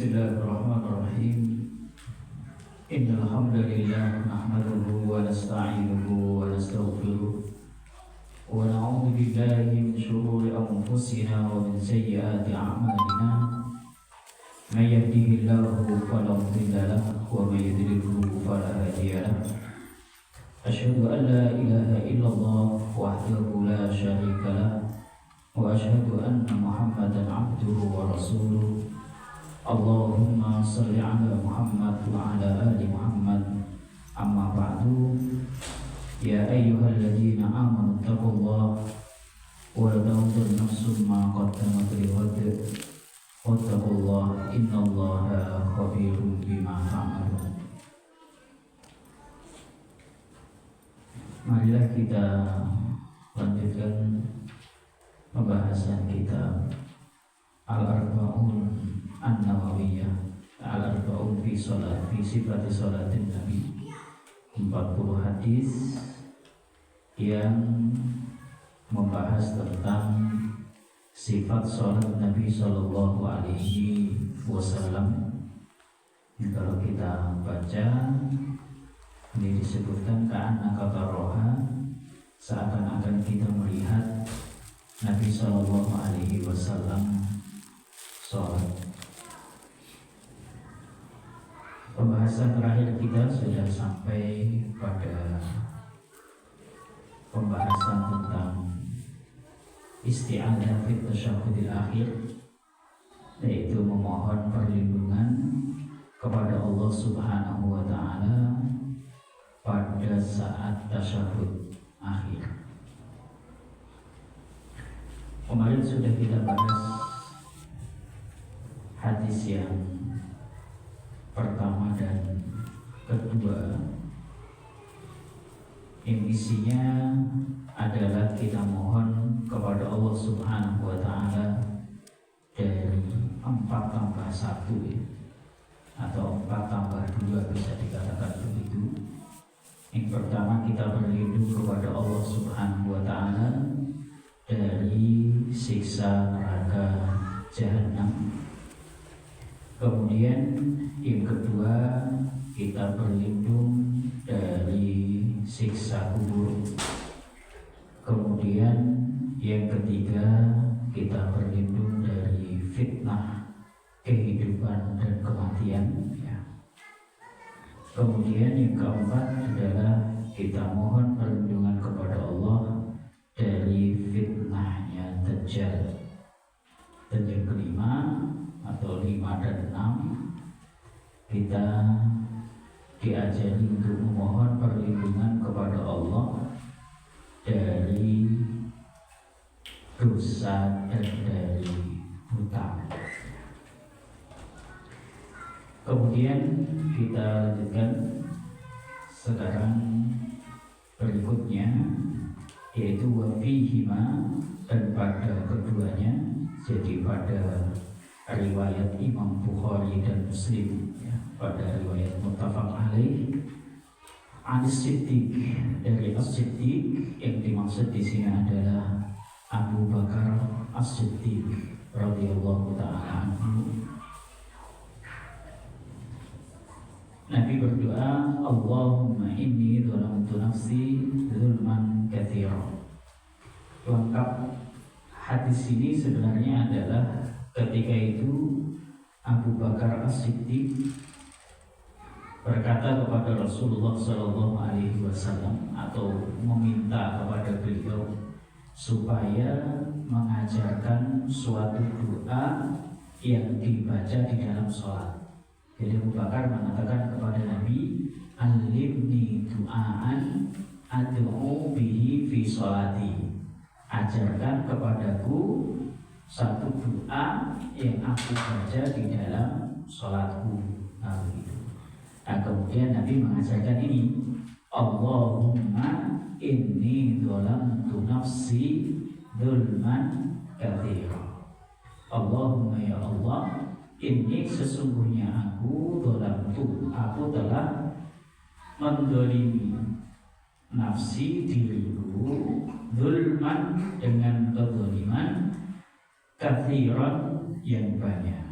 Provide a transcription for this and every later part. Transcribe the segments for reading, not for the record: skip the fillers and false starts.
Bismillahirrahmanirrahim. Innal hamdalillah nahmaduhu wa nasta'inuhu wa nastaghfiruh wa na'udzu billahi min shururi anfusina wa min sayyiati a'malina. May yahdihillahu fala mudilla lahu wa may yudlilhu fala hadiya lahu. Asyhadu an la ilaha illallah wahdahu la syarika lahu wa asyhadu anna Muhammadan 'abduhu wa rasuluh. Allahumma salli ala Muhammad wa ala ali Muhammad. Amma ba'du. Ya ayyuhalladzina amanu taqullaha wa la tanzur nafsum ma qaddamat lighad. Wattaqullaha innallaha khabirun bima ta'malun. Marilah kita lanjutkan pembahasan kitab Al-Arba'un An-Nawawiyah, Al-Arba'un fi sifati sholatin Nabi, 40 hadis yang membahas tentang sifat sholat Nabi Sallallahu Alaihi Wasallam. Kalau kita baca, ini disebutkan ka'anna kataroha, seakan-akan kita melihat Nabi Sallallahu Alaihi Wasallam sholat. Pembahasan terakhir kita sudah sampai pada pembahasan tentang isti'adzah fi tasyahhudil akhir, yaitu memohon perlindungan kepada Allah Subhanahu wa taala pada saat tasyahhud akhir. Kemarin sudah kita bahas hadis yang pertama dan kedua, yang isinya adalah kita mohon kepada Allah Subhanahu wa taala dari 4 tambah 1 ya, atau 4 tambah 2 bisa dikatakan begitu. Yang pertama, kita berlindung kepada Allah Subhanahu wa taala dari siksa neraka jahanam. Kemudian yang kedua, kita berlindung dari siksa kubur. Kemudian yang ketiga, kita berlindung dari fitnah kehidupan dan kematian ya. Kemudian yang keempat adalah kita mohon perlindungan kepada Allah dari fitnahnya Dajjal. Dan yang kelima atau 5 dan 6, kita diajari untuk memohon perlindungan kepada Allah dari dosa dan dari hutang. Kemudian kita lanjutkan sekarang berikutnya, yaitu wafihima, dan pada keduanya, jadi pada riwayat Imam Bukhari dan Muslim ya, pada riwayat muttafaq alaih, As-Siddiq, dari As-Siddiq, yang dimaksud di sini adalah Abu Bakar As-Siddiq radhiyallahu taala anhu. Nabi berdoa, Allahumma inni dzalamtu nafsi dzulman katsira. Lengkap hadis ini sebenarnya adalah ketika itu Abu Bakar As-Siddiq berkata kepada Rasulullah Sallallahu Alaihi Wasallam, atau meminta kepada beliau supaya mengajarkan suatu doa yang dibaca di dalam sholat. Jadi Abu Bakar mengatakan kepada Nabi, alimni du'aan ad'u bihi fi sholati. Ajarkan kepadaku satu doa yang aku baca di dalam sholatku. Nah, kemudian Nabi mengajarkan ini, Allahumma inni dzalamtu nafsi dzulman katsira. Allahumma ya Allah, ini sesungguhnya aku telah mendolimi nafsi diriku, dzulman dengan kezaliman, katsiran yang banyak.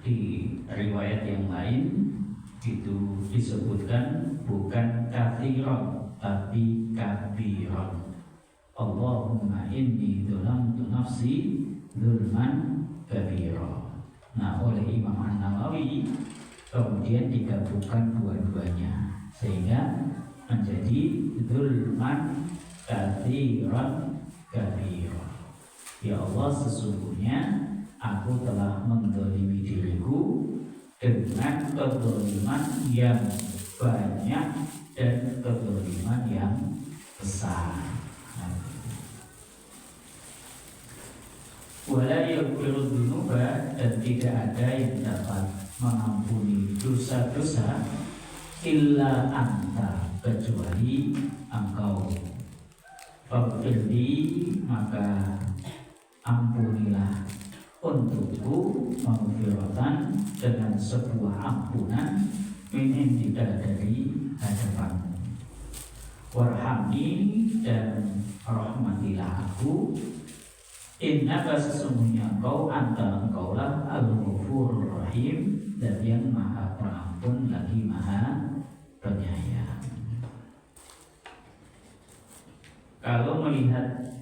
Di riwayat yang lain itu disebutkan bukan kathiron tapi kabiron. Allahumma inni dzalamtu nafsi dzulman kabira. Nah, oleh Imam An-Nawawi kemudian digabungkan dua-duanya sehingga menjadi dzulman kathiron kabira. Ya Allah, sesungguhnya aku telah menzalimi diriku dengan kezaliman yang banyak dan kezaliman yang besar. Wala yaghfiru dzunuba, dan tidak ada yang dapat mengampuni dosa-dosa illa anta, kecuali engkau. Faghfirli, maka ampunilah untukku maghfiratan, dengan sebuah ampunan min indika, dari hadapanmu. Warhamni, dan rahmatilah aku. Innaka, sesungguhnya engkau, engkaulah al-ghafurur rahim, dan yang maha pengampun lagi maha penyayang. Kalau melihat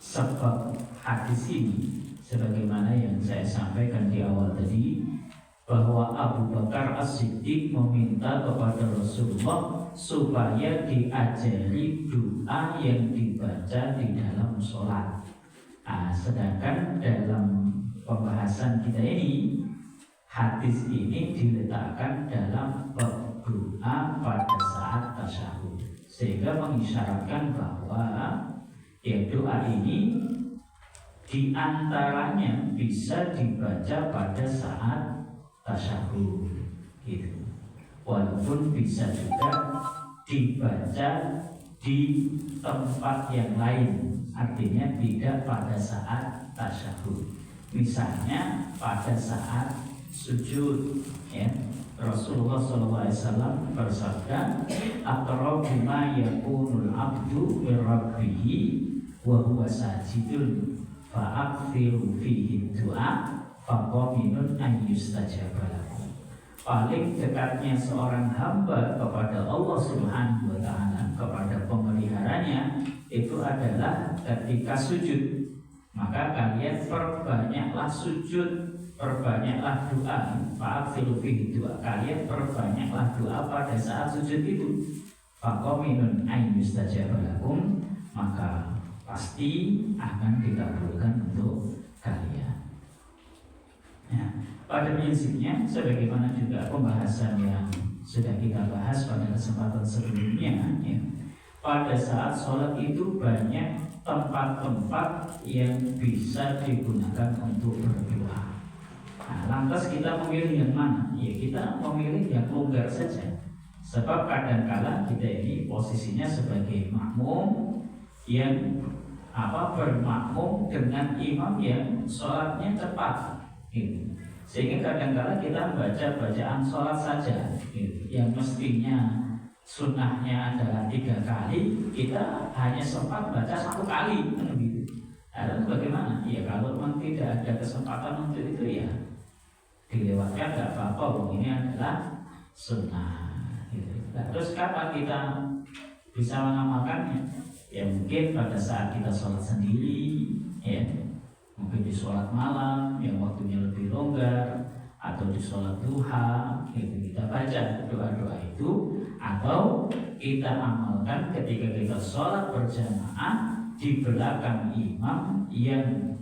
sebab hadis ini, sebagaimana yang saya sampaikan di awal tadi, bahwa Abu Bakar As-Siddiq meminta kepada Rasulullah supaya diajari doa yang dibaca di dalam sholat. Sedangkan dalam pembahasan kita ini, hadis ini diletakkan dalam doa pada saat tasyahud, sehingga mengisyaratkan bahwa doa ini diantaranya bisa dibaca pada saat tasyahud, gitu. Walaupun bisa juga dibaca di tempat yang lain, artinya tidak pada saat tasyahud. Misalnya pada saat sujud, ya. Rasulullah SAW bersabda, aqrabu ma yakunul abdu min rabbih wa huwa sajidun fa'akthiru fihi du'a faqaminun an yustajaba lakum. Paling dekatnya seorang hamba kepada Allah Subhanahu wa taala, kepada pemeliharanya, itu adalah ketika sujud. Maka kalian perbanyaklah sujud, perbanyaklah doa. Fa'akthiru fihi du'a, kalian perbanyaklah doa pada saat sujud itu. Faqaminun an yustajaba lakum, maka pasti akan dikabulkan untuk kalian. Ya, pada prinsipnya, sebagaimana juga pembahasan yang sudah kita bahas pada kesempatan sebelumnya, ya, pada saat sholat itu banyak tempat-tempat yang bisa digunakan untuk berdoa. Nah, lantas kita memilih yang mana? Ya, kita memilih yang longgar saja. Sebab kadang-kala kita ini posisinya sebagai makmum yang bermakmum dengan imam yang sholatnya cepat, gitu. Sehingga kadang-kala kita baca bacaan sholat saja, gitu, yang mestinya sunnahnya adalah 3 kali, kita hanya sempat baca 1 kali, gitu. Lalu bagaimana? Ya kalau memang tidak ada kesempatan untuk itu, ya dilewatkan, nggak apa-apa. Ini adalah sunnah, gitu. Nah, terus kapan kita bisa mengamalkannya? Ya mungkin pada saat kita sholat sendiri, ya mungkin di sholat malam yang waktunya lebih longgar, atau di sholat duha, gitu, kita baca doa-doa itu, atau kita amalkan ketika kita sholat berjamaah di belakang imam yang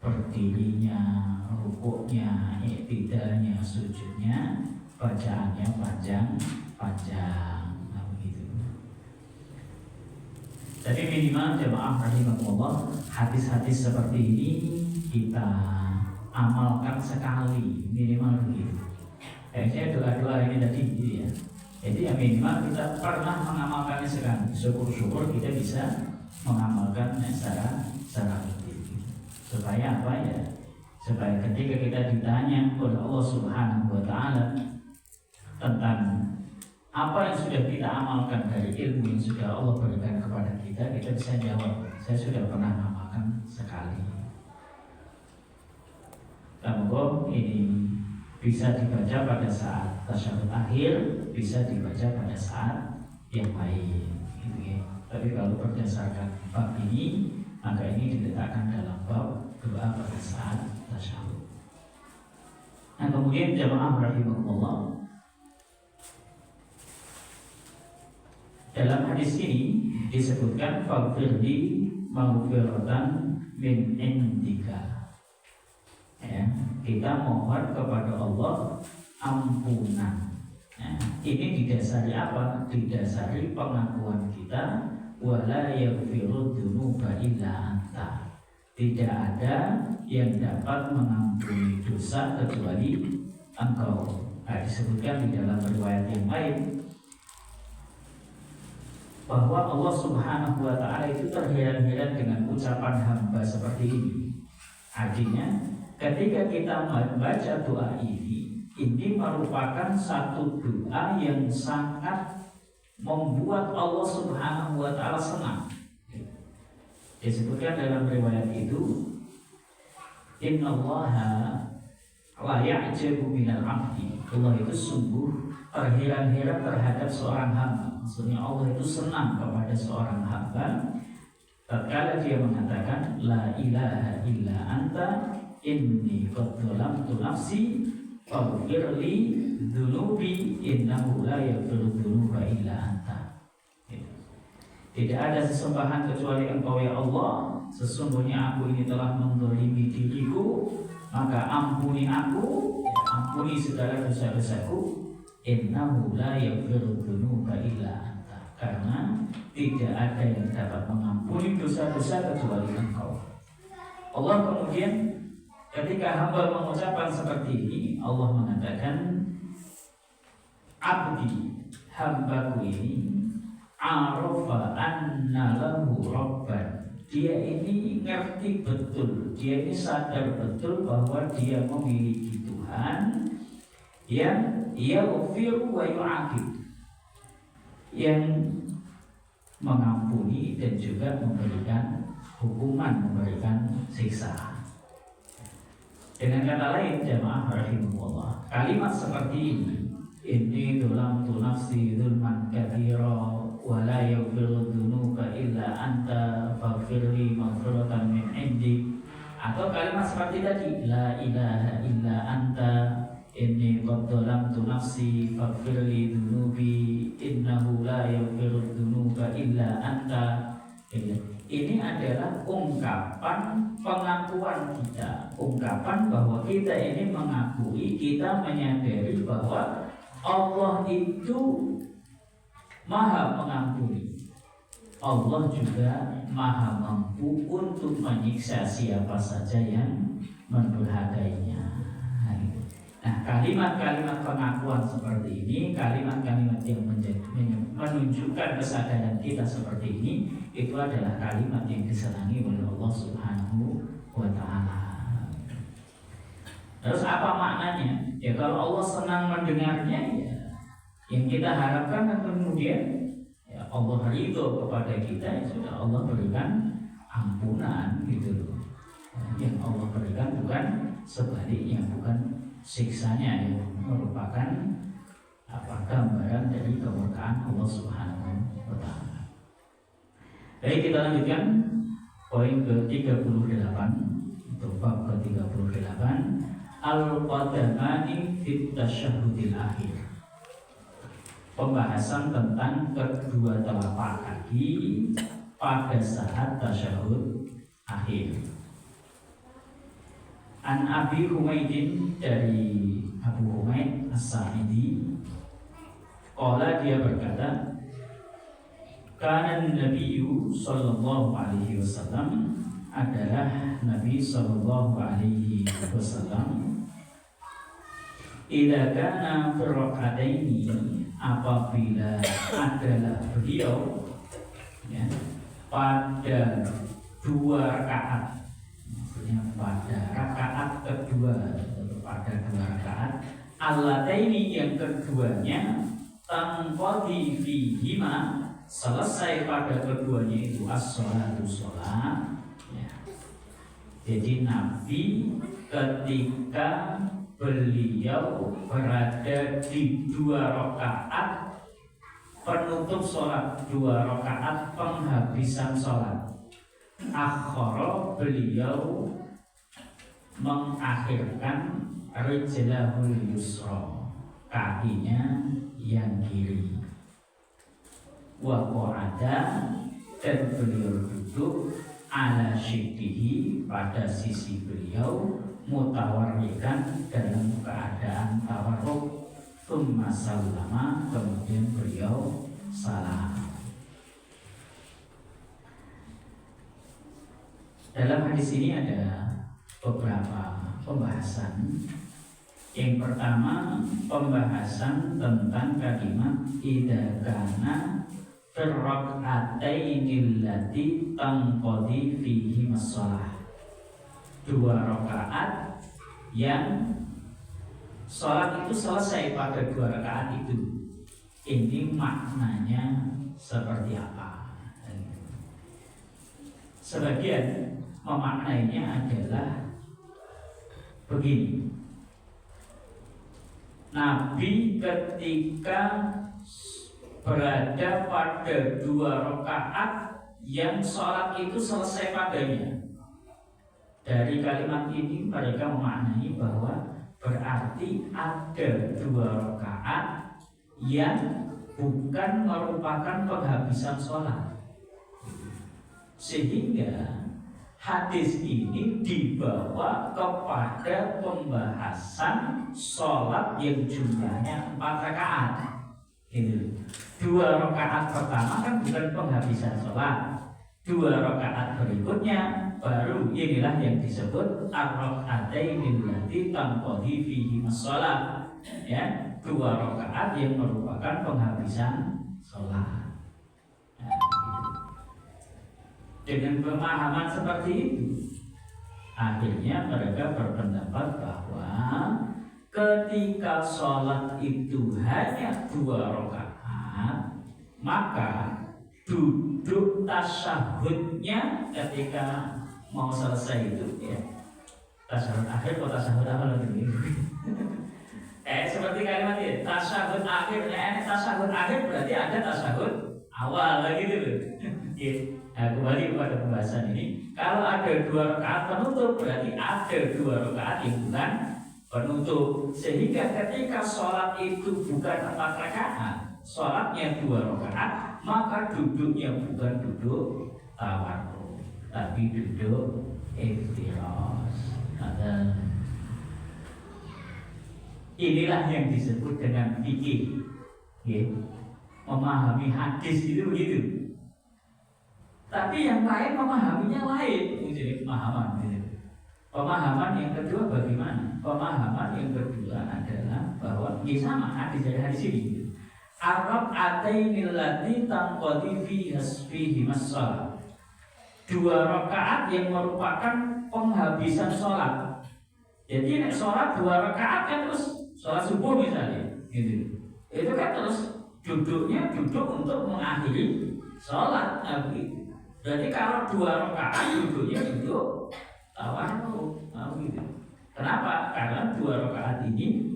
berdirinya, rukuknya, iktidalnya, sujudnya, bacaannya panjang. Jadi minimal jemaah rahimahullah, hadis-hadis seperti ini kita amalkan sekali, minimal begitu. Saya doa-doa ini tadi, gitu ya. Jadi ya minimal kita pernah mengamalkannya sekali. Syukur-syukur kita bisa mengamalkannya secara rutin. Supaya apa ya? Supaya ketika kita ditanya oleh Allah Subhanahu wa taala tentang apa yang sudah kita amalkan dari ilmu yang sudah Allah berikan kepada kita bisa jawab, saya sudah pernah amalkan sekali. Semoga ini bisa dibaca pada saat tasyahud akhir, bisa dibaca pada saat yang lain, gitu ya. Tapi kalau berdasarkan bab ini, maka ini diletakkan dalam bab doa pada saat tasyahud. Nah, kemudian jamaah rahimakumullah, dalam hadis ini disebutkan faghfirli maghfiratan min indika. Ya, kita mohon kepada Allah ampunan. Nah, ini didasari apa? Didasari pengakuan kita wala yaghfiru dzunuba illa anta. Tidak ada yang dapat mengampuni dosa kecuali Engkau. Nah, disebutkan di dalam riwayat yang lain bahwa Allah Subhanahu wa ta'ala itu terheran-heran dengan ucapan hamba seperti ini. Artinya ketika kita membaca doa ini merupakan satu doa yang sangat membuat Allah Subhanahu wa ta'ala senang. Disebutkan dalam riwayat itu, innallaha la ya'jabu minal 'abdi. Allah itu sungguh terheran-heran terhadap seorang hamba. Maksudnya Allah itu senang kepada seorang hamba tatkala dia mengatakan la ilaha illa anta inni qad zalamtu nafsi faghfirli dzunubi innahu la yaghfiru dzunuba illa anta. Tidak ada sesembahan kecuali Engkau ya Allah. Sesungguhnya aku ini telah menzalimi diriku, maka ampuni aku, ampuni segala dosa-dosaku. Innahu la yaghfiru dzunuba illa anta. Karena tidak ada yang dapat mengampuni dosa-dosa kecuali Engkau. Allah kemudian ketika hamba mengucapkan seperti ini, Allah mengatakan, abdi, hambaku ini arafa anna lahu rabban. Dia ini ngerti betul, dia ini sadar betul bahwa dia memiliki Tuhan yang yaghfiru wa yu'aqib, yang mengampuni dan juga memberikan hukuman, memberikan siksa. Dengan kata lain, jamaah rahimahullah, kalimat seperti ini dzalamtu nafsi dzulman katsira wa la yaghfiru dzunuba illa anta faghfirli maghfiratan min indik, atau kalimat seperti tadi la ilaha illa anta inni qad dzalamtu nafsi faghfirli dzunubi innahu la yaghfiru dzunuba illa anta. Ini adalah ungkapan pengakuan kita, ungkapan bahwa kita ini mengakui, kita menyadari bahwa Allah itu maha mengampuni. Allah juga maha mampu untuk menyiksa siapa saja yang mendurhakainya. Nah, kalimat-kalimat pengakuan seperti ini, kalimat-kalimat yang menunjukkan kesadaran kita seperti ini, itu adalah kalimat yang disenangi oleh Allah Subhanahu wa ta'ala. Terus apa maknanya? Ya kalau Allah senang mendengarnya, ya yang kita harapkan kan kemudian ya Allah ridho kepada kita, ya sudah Allah berikan ampunan gitu loh. Yang Allah berikan bukan sebaliknya, bukan siksanya, yang merupakan gambaran dari kemurkaan Allah Subhanahu wa ta'ala. Baik, kita lanjutkan poin ke-38 untuk bab ke-38, al-qadamani fit tasyahhudil akhir. Pembahasan tentang kedua telapak kaki pada saat tasyahud akhir. An Abi Humaydin, dari Abu Humaid As-Sa'idi, qala, dia berkata, kana Nabiyyu sallallahu alaihi wasallam, adalah Nabi sallallahu alaihi wasallam, idza kana fi rak'ataini, apabila adalah beliau ya, pada dua rakaat, pada rakaat kedua, pada dua rakaat, allataini, yang keduanya, tanqadi fihima, selesai pada keduanya itu as-sholatu, sholat ya. Jadi Nabi ketika beliau berada di 2 rakaat penutup sholat, 2 rakaat penghabisan sholat, akhara, beliau mengakhirkan rijlahul yusra, kakinya yang kiri, wa qa'ada, dan beliau duduk ala syiddihi, pada sisi beliau, mutawarrikan, dalam keadaan tawarruk, tsumma sallama, kemudian beliau salam. Dalam hadis ini ada beberapa pembahasan. Yang pertama, pembahasan tentang kalimat idza kana firraqatainil lati tanqadi fihi masalah, 2 rakaat yang sholat itu selesai pada 2 rakaat itu. Ini maknanya seperti apa? Sebagian memaknainya adalah begini. Nabi ketika berada pada 2 rakaat yang sholat itu selesai padanya. Dari kalimat ini mereka memaknai bahwa berarti ada 2 rakaat yang bukan merupakan penghabisan sholat. Sehingga hadis ini dibawa kepada pembahasan sholat yang jumlahnya 4 rakaat. Gitu. 2 rakaat pertama kan bukan penghabisan sholat. 2 rakaat berikutnya baru inilah yang disebut ar-raka'atainil lati tanqadi fihi as-shalah. Ya, 2 rakaat yang merupakan penghabisan sholat. Dengan pemahaman seperti itu, akhirnya mereka berpendapat bahwa ketika sholat itu hanya 2 rakaat, maka duduk tasyahudnya ketika mau selesai itu, ya, tasyahud akhir atau tasyahud awal lagi. Seperti kalimat ini, tasyahud akhir, tasyahud akhir berarti ada tasyahud awal lagi gitu. Nah, kembali kepada pembahasan ini, kalau ada 2 rakaat penutup berarti ada 2 rakaat yang bukan penutup. Sehingga ketika sholat itu bukan 4 rakaat, sholatnya 2 rakaat, maka duduknya bukan duduk tawarruk, tapi duduk iftiras. Inilah yang disebut dengan fikih. Memahami hadis itu begitu. Tapi yang lain memahaminya lain. Jadi pemahaman. Pemahaman yang kedua bagaimana? Pemahaman yang kedua adalah bahwa sama hadis dari hadis ini. Ar-raka'atainil lati tanqadi fihi as-shalah. 2 rakaat yang merupakan penghabisan sholat. Jadi nek sholat 2 rakaat kan terus sholat subuh misalnya, gitu. Itu kan terus duduknya duduk untuk mengakhiri sholat, gitu. Berarti kalau 2 rakaat duduknya duduk tawarruk, gitu. Kenapa? Karena 2 rakaat ini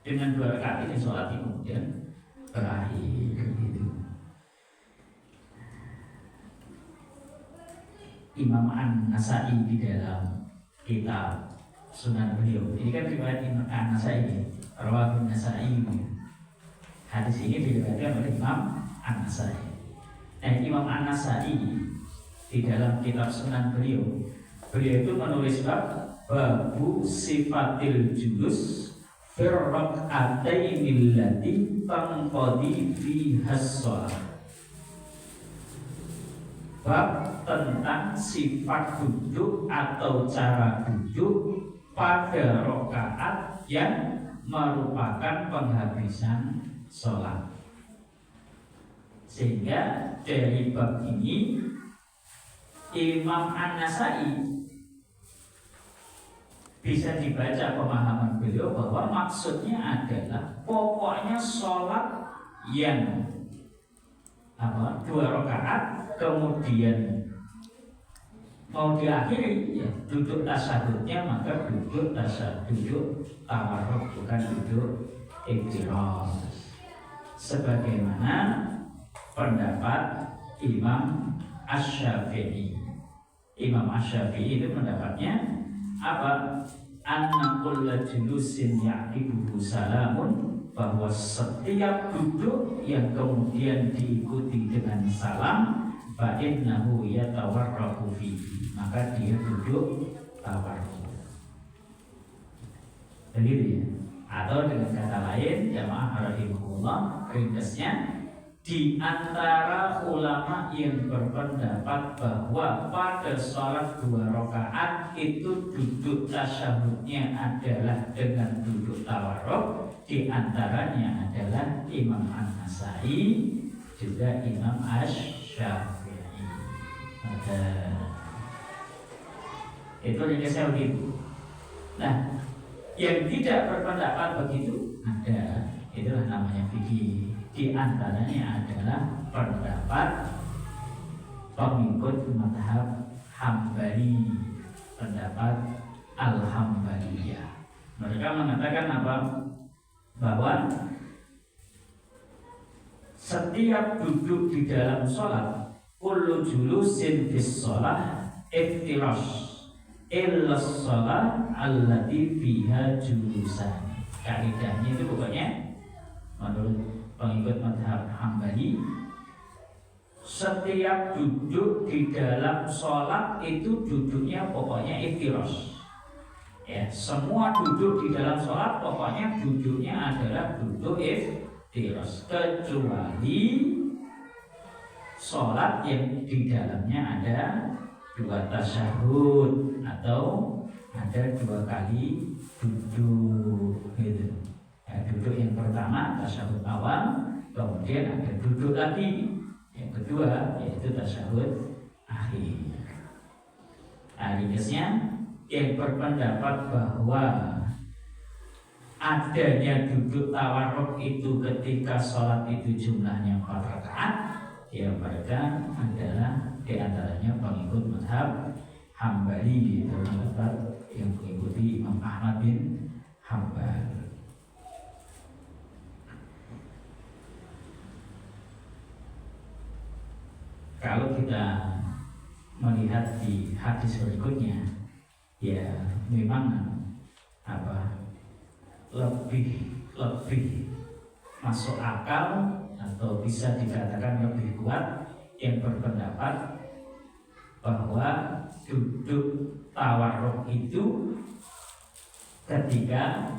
dengan 2 rakaat ini sholat kemudian berakhir, gitu. Imam An-Nasai di dalam kitab Sunan beliau, ini kan riwayat Imam An-Nasai, Rawahun Nasai. Hadis ini diriwayatkan oleh Imam An-Nasai. Imam An-Nasai di dalam kitab Sunan beliau itu menulis bab babu sifatil julus firraqatainil lati tanqadi fihas shalah. Bab tentang sifat duduk atau cara duduk pada rakaat yang merupakan penghabisan sholat. Sehingga dari bab ini Imam An-Nasai bisa dibaca pemahaman beliau bahwa maksudnya adalah pokoknya sholat yang 2 rakaat kemudian mau diakhiri ya duduk tasyahudnya, maka duduk tawarruk, bukan duduk iftiras, sebagaimana pendapat Imam Asy-Syafi'i. Imam Asy-Syafi'i itu pendapatnya apa? Anna kulla julusin yaqibuhu salamun, bahwa setiap duduk yang kemudian diikuti dengan salam, fa innahu yatawarrahu fihi, maka dia duduk tawarruk. Begitu ya. Atau dengan kata lain, jamaah rahimahullah, ringkasnya, di antara ulama yang berpendapat bahwa pada sholat 2 rakaat itu duduk tasyahudnya adalah dengan duduk tawarruk, di antaranya adalah Imam An-Nasai, juga Imam Asy-Syafi'i. Itu ringkasnya begitu. Nah, yang tidak berpendapat begitu ada, itulah namanya fikih. Di antaranya adalah pendapat pengikut mazhab Hambali, pendapat Al-Hambaliyah. Mereka mengatakan apa? Bahwa setiap duduk di dalam sholat, kullu julusin fis sholat iftirash illa sholat allati fiha julusan. Kaidahnya itu pokoknya menurut pengikut mazhab Hambali, setiap duduk di dalam sholat itu duduknya pokoknya iftirash. Ya, semua duduk di dalam sholat pokoknya duduknya adalah duduk iftirash, kecuali sholat yang di dalamnya ada 2 tasyahud atau ada 2 kali duduk gitu. Ya, duduk yang pertama tasyahud awal, kemudian ada duduk lagi yang kedua, yaitu tasyahud akhir. Ringkasnya, yang berpendapat bahwa adanya duduk tawarruk itu ketika sholat itu jumlahnya 4 rakaat, ya mereka adalah diantaranya pengikut mazhab Hambali, yaitu pendapat yang mengikuti Imam Ahmad bin Hanbal. Kalau kita melihat di hadis berikutnya, ya memang lebih masuk akal atau bisa dikatakan lebih kuat yang berpendapat bahwa duduk tawarruk itu ketika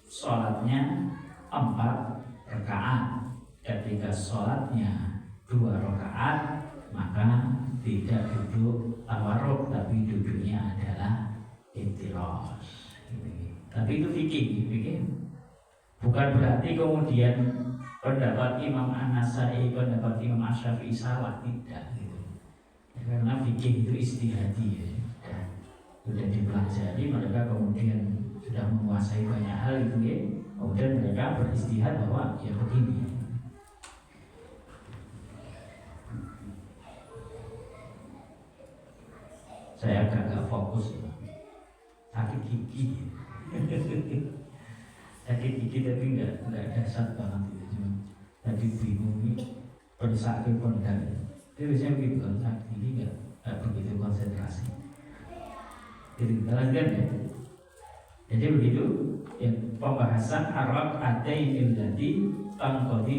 sholatnya 4 rakaat, ketika sholatnya 2 rakaat maka tidak duduk tawarruk, tapi duduknya adalah iftirash. Tapi itu fikih. Bukan berarti kemudian pendapat Imam An-Nasai, pendapat Imam Asy-Syafi'i salah, tidak gitu. Karena fikih itu istihadi ya. Sudah dipelajari, mereka kemudian sudah menguasai banyak hal itu ya. Kemudian mereka beristihad bahwa ya begini. Saya agak fokus ya. Sakit gigi sakit gigi tapi enggak dasar banget itu, cuma tadi bingung nih bersakit pondal itu biasanya begitu, kalau sakit gigi enggak begitu konsentrasi. Jadi kita lanjutkan ya. Jadi begitu ya, pembahasan Arab adain illati tangqadi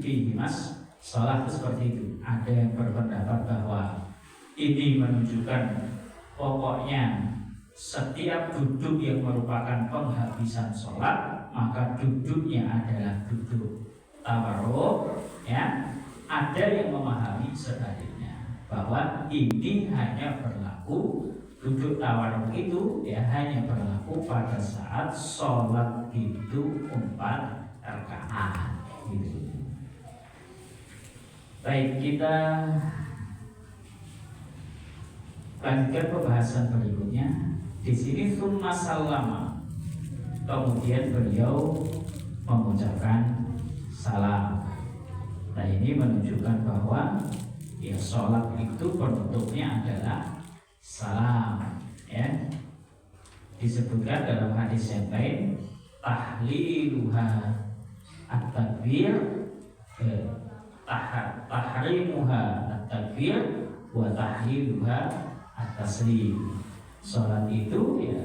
fihi mas sholat itu seperti itu. Ada yang berpendapat bahwa ini menunjukkan pokoknya setiap duduk yang merupakan penghabisan sholat, maka duduknya adalah duduk tawarruk ya. Ada yang memahami sebaliknya bahwa ini hanya berlaku, duduk tawarruk itu ya hanya berlaku pada saat sholat itu 4 rakaat gitu. Baik, kita lanjutkan pembahasan berikutnya. Di sini summa sallama, kemudian beliau mengucapkan salam. Nah ini menunjukkan bahwa ya sholat itu penutupnya adalah salam. Ya, disebutkan dalam hadis yang lain, tahliluha at-takbir, tahrimuha at-takbir, wa tahliluha at-taslim. Salat itu ya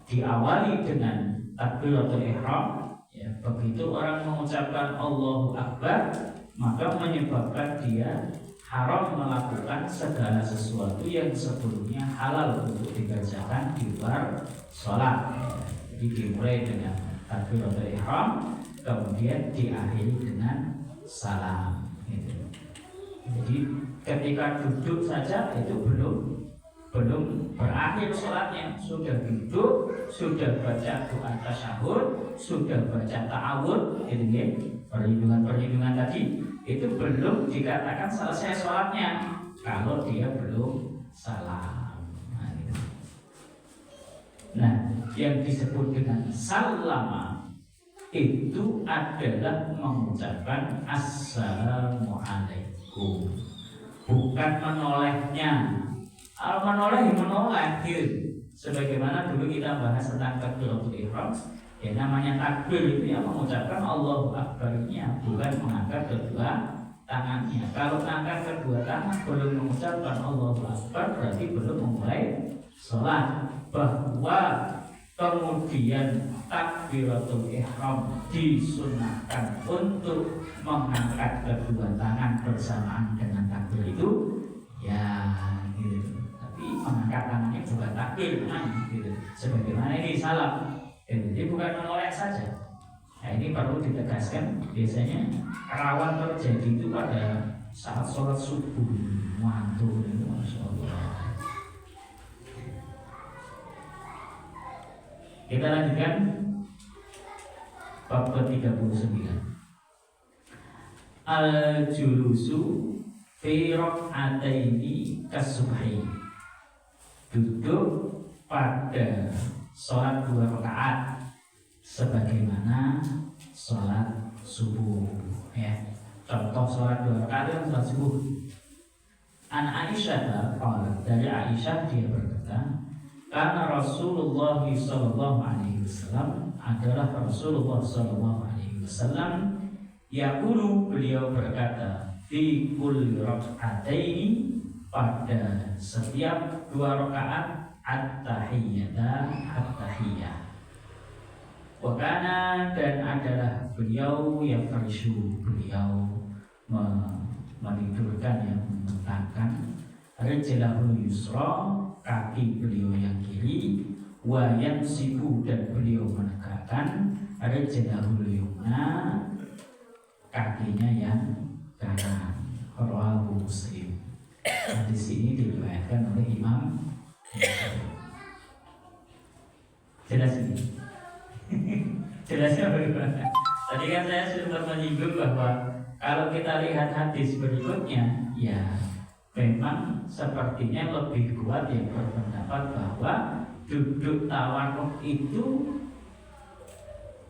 diawali dengan takbiratul ihram. Ya, begitu orang mengucapkan Allahu Akbar, maka menyebabkan dia haram melakukan segala sesuatu yang sebelumnya halal untuk dikerjakan di luar sholat. Jadi dimulai dengan takbiratul ihram, kemudian diakhiri dengan salam. Gitu. Jadi ketika duduk saja itu belum berakhir sholatnya, sudah duduk, sudah baca doa tasyahud, sudah baca ta'awud, gitu ya, perlindungan tadi, itu belum dikatakan selesai sholatnya kalau dia belum salam. Nah, yang disebut dengan salama itu adalah mengucapkan assalamualaikum, bukan menolehnya. Kalau menoleh gitu. Sebagaimana dulu kita bahas tentang takbiratul ihram, ya namanya takbir itu yang mengucapkan Allahu Akbar-nya, bukan mengangkat kedua tangannya. Kalau mengangkat kedua tangan belum mengucapkan Allahu Akbar, berarti belum memulai sholat. Bahwa kemudian takbiratul ihram disunahkan untuk mengangkat kedua tangan bersamaan dengan takbir itu, ya gitu. Tapi mengangkat tangannya bukan takbir, gitu. Sebagaimana ini salam, jadi bukan menoleh saja. Nah, ini perlu ditegaskan. Biasanya rawan terjadi itu pada saat sholat subuh, mantul itu, masya Allah. Kita lanjutkan bab ke-39. Al-julusu fi rak'ataini kasubhi. Duduk pada sholat 2 rakaat sebagaimana sholat subuh. Ya, contoh sholat 2 rakaat yang sholat subuh. An Aisyah, dari Aisyah dia berkata, karena Rasulullah sallallahu alaihi wasallam adalah Rasulullah sallallahu alaihi wasallam yaqulu, beliau berkata, fi kulli rak'ataini, pada setiap 2 rakaat, at-tahiyyata, at-tahiyyah. Wa kana, dan adalah beliau yang farishu, beliau menidurkan, yang membentangkan rijlahul yusra, kaki beliau yang kiri, wa yansibu, dan beliau menegakkan rijlahul yumna, kakinya yang kanan. Rawahu Muslim. Hadis ini diriwayatkan oleh Imam Muslim. Jelas ini? Jelasnya bagaimana? Tadi kan saya sudah menyinggung bahwa kalau kita lihat hadis berikutnya, ya memang sepertinya lebih kuat yang berpendapat bahwa duduk tawarruk itu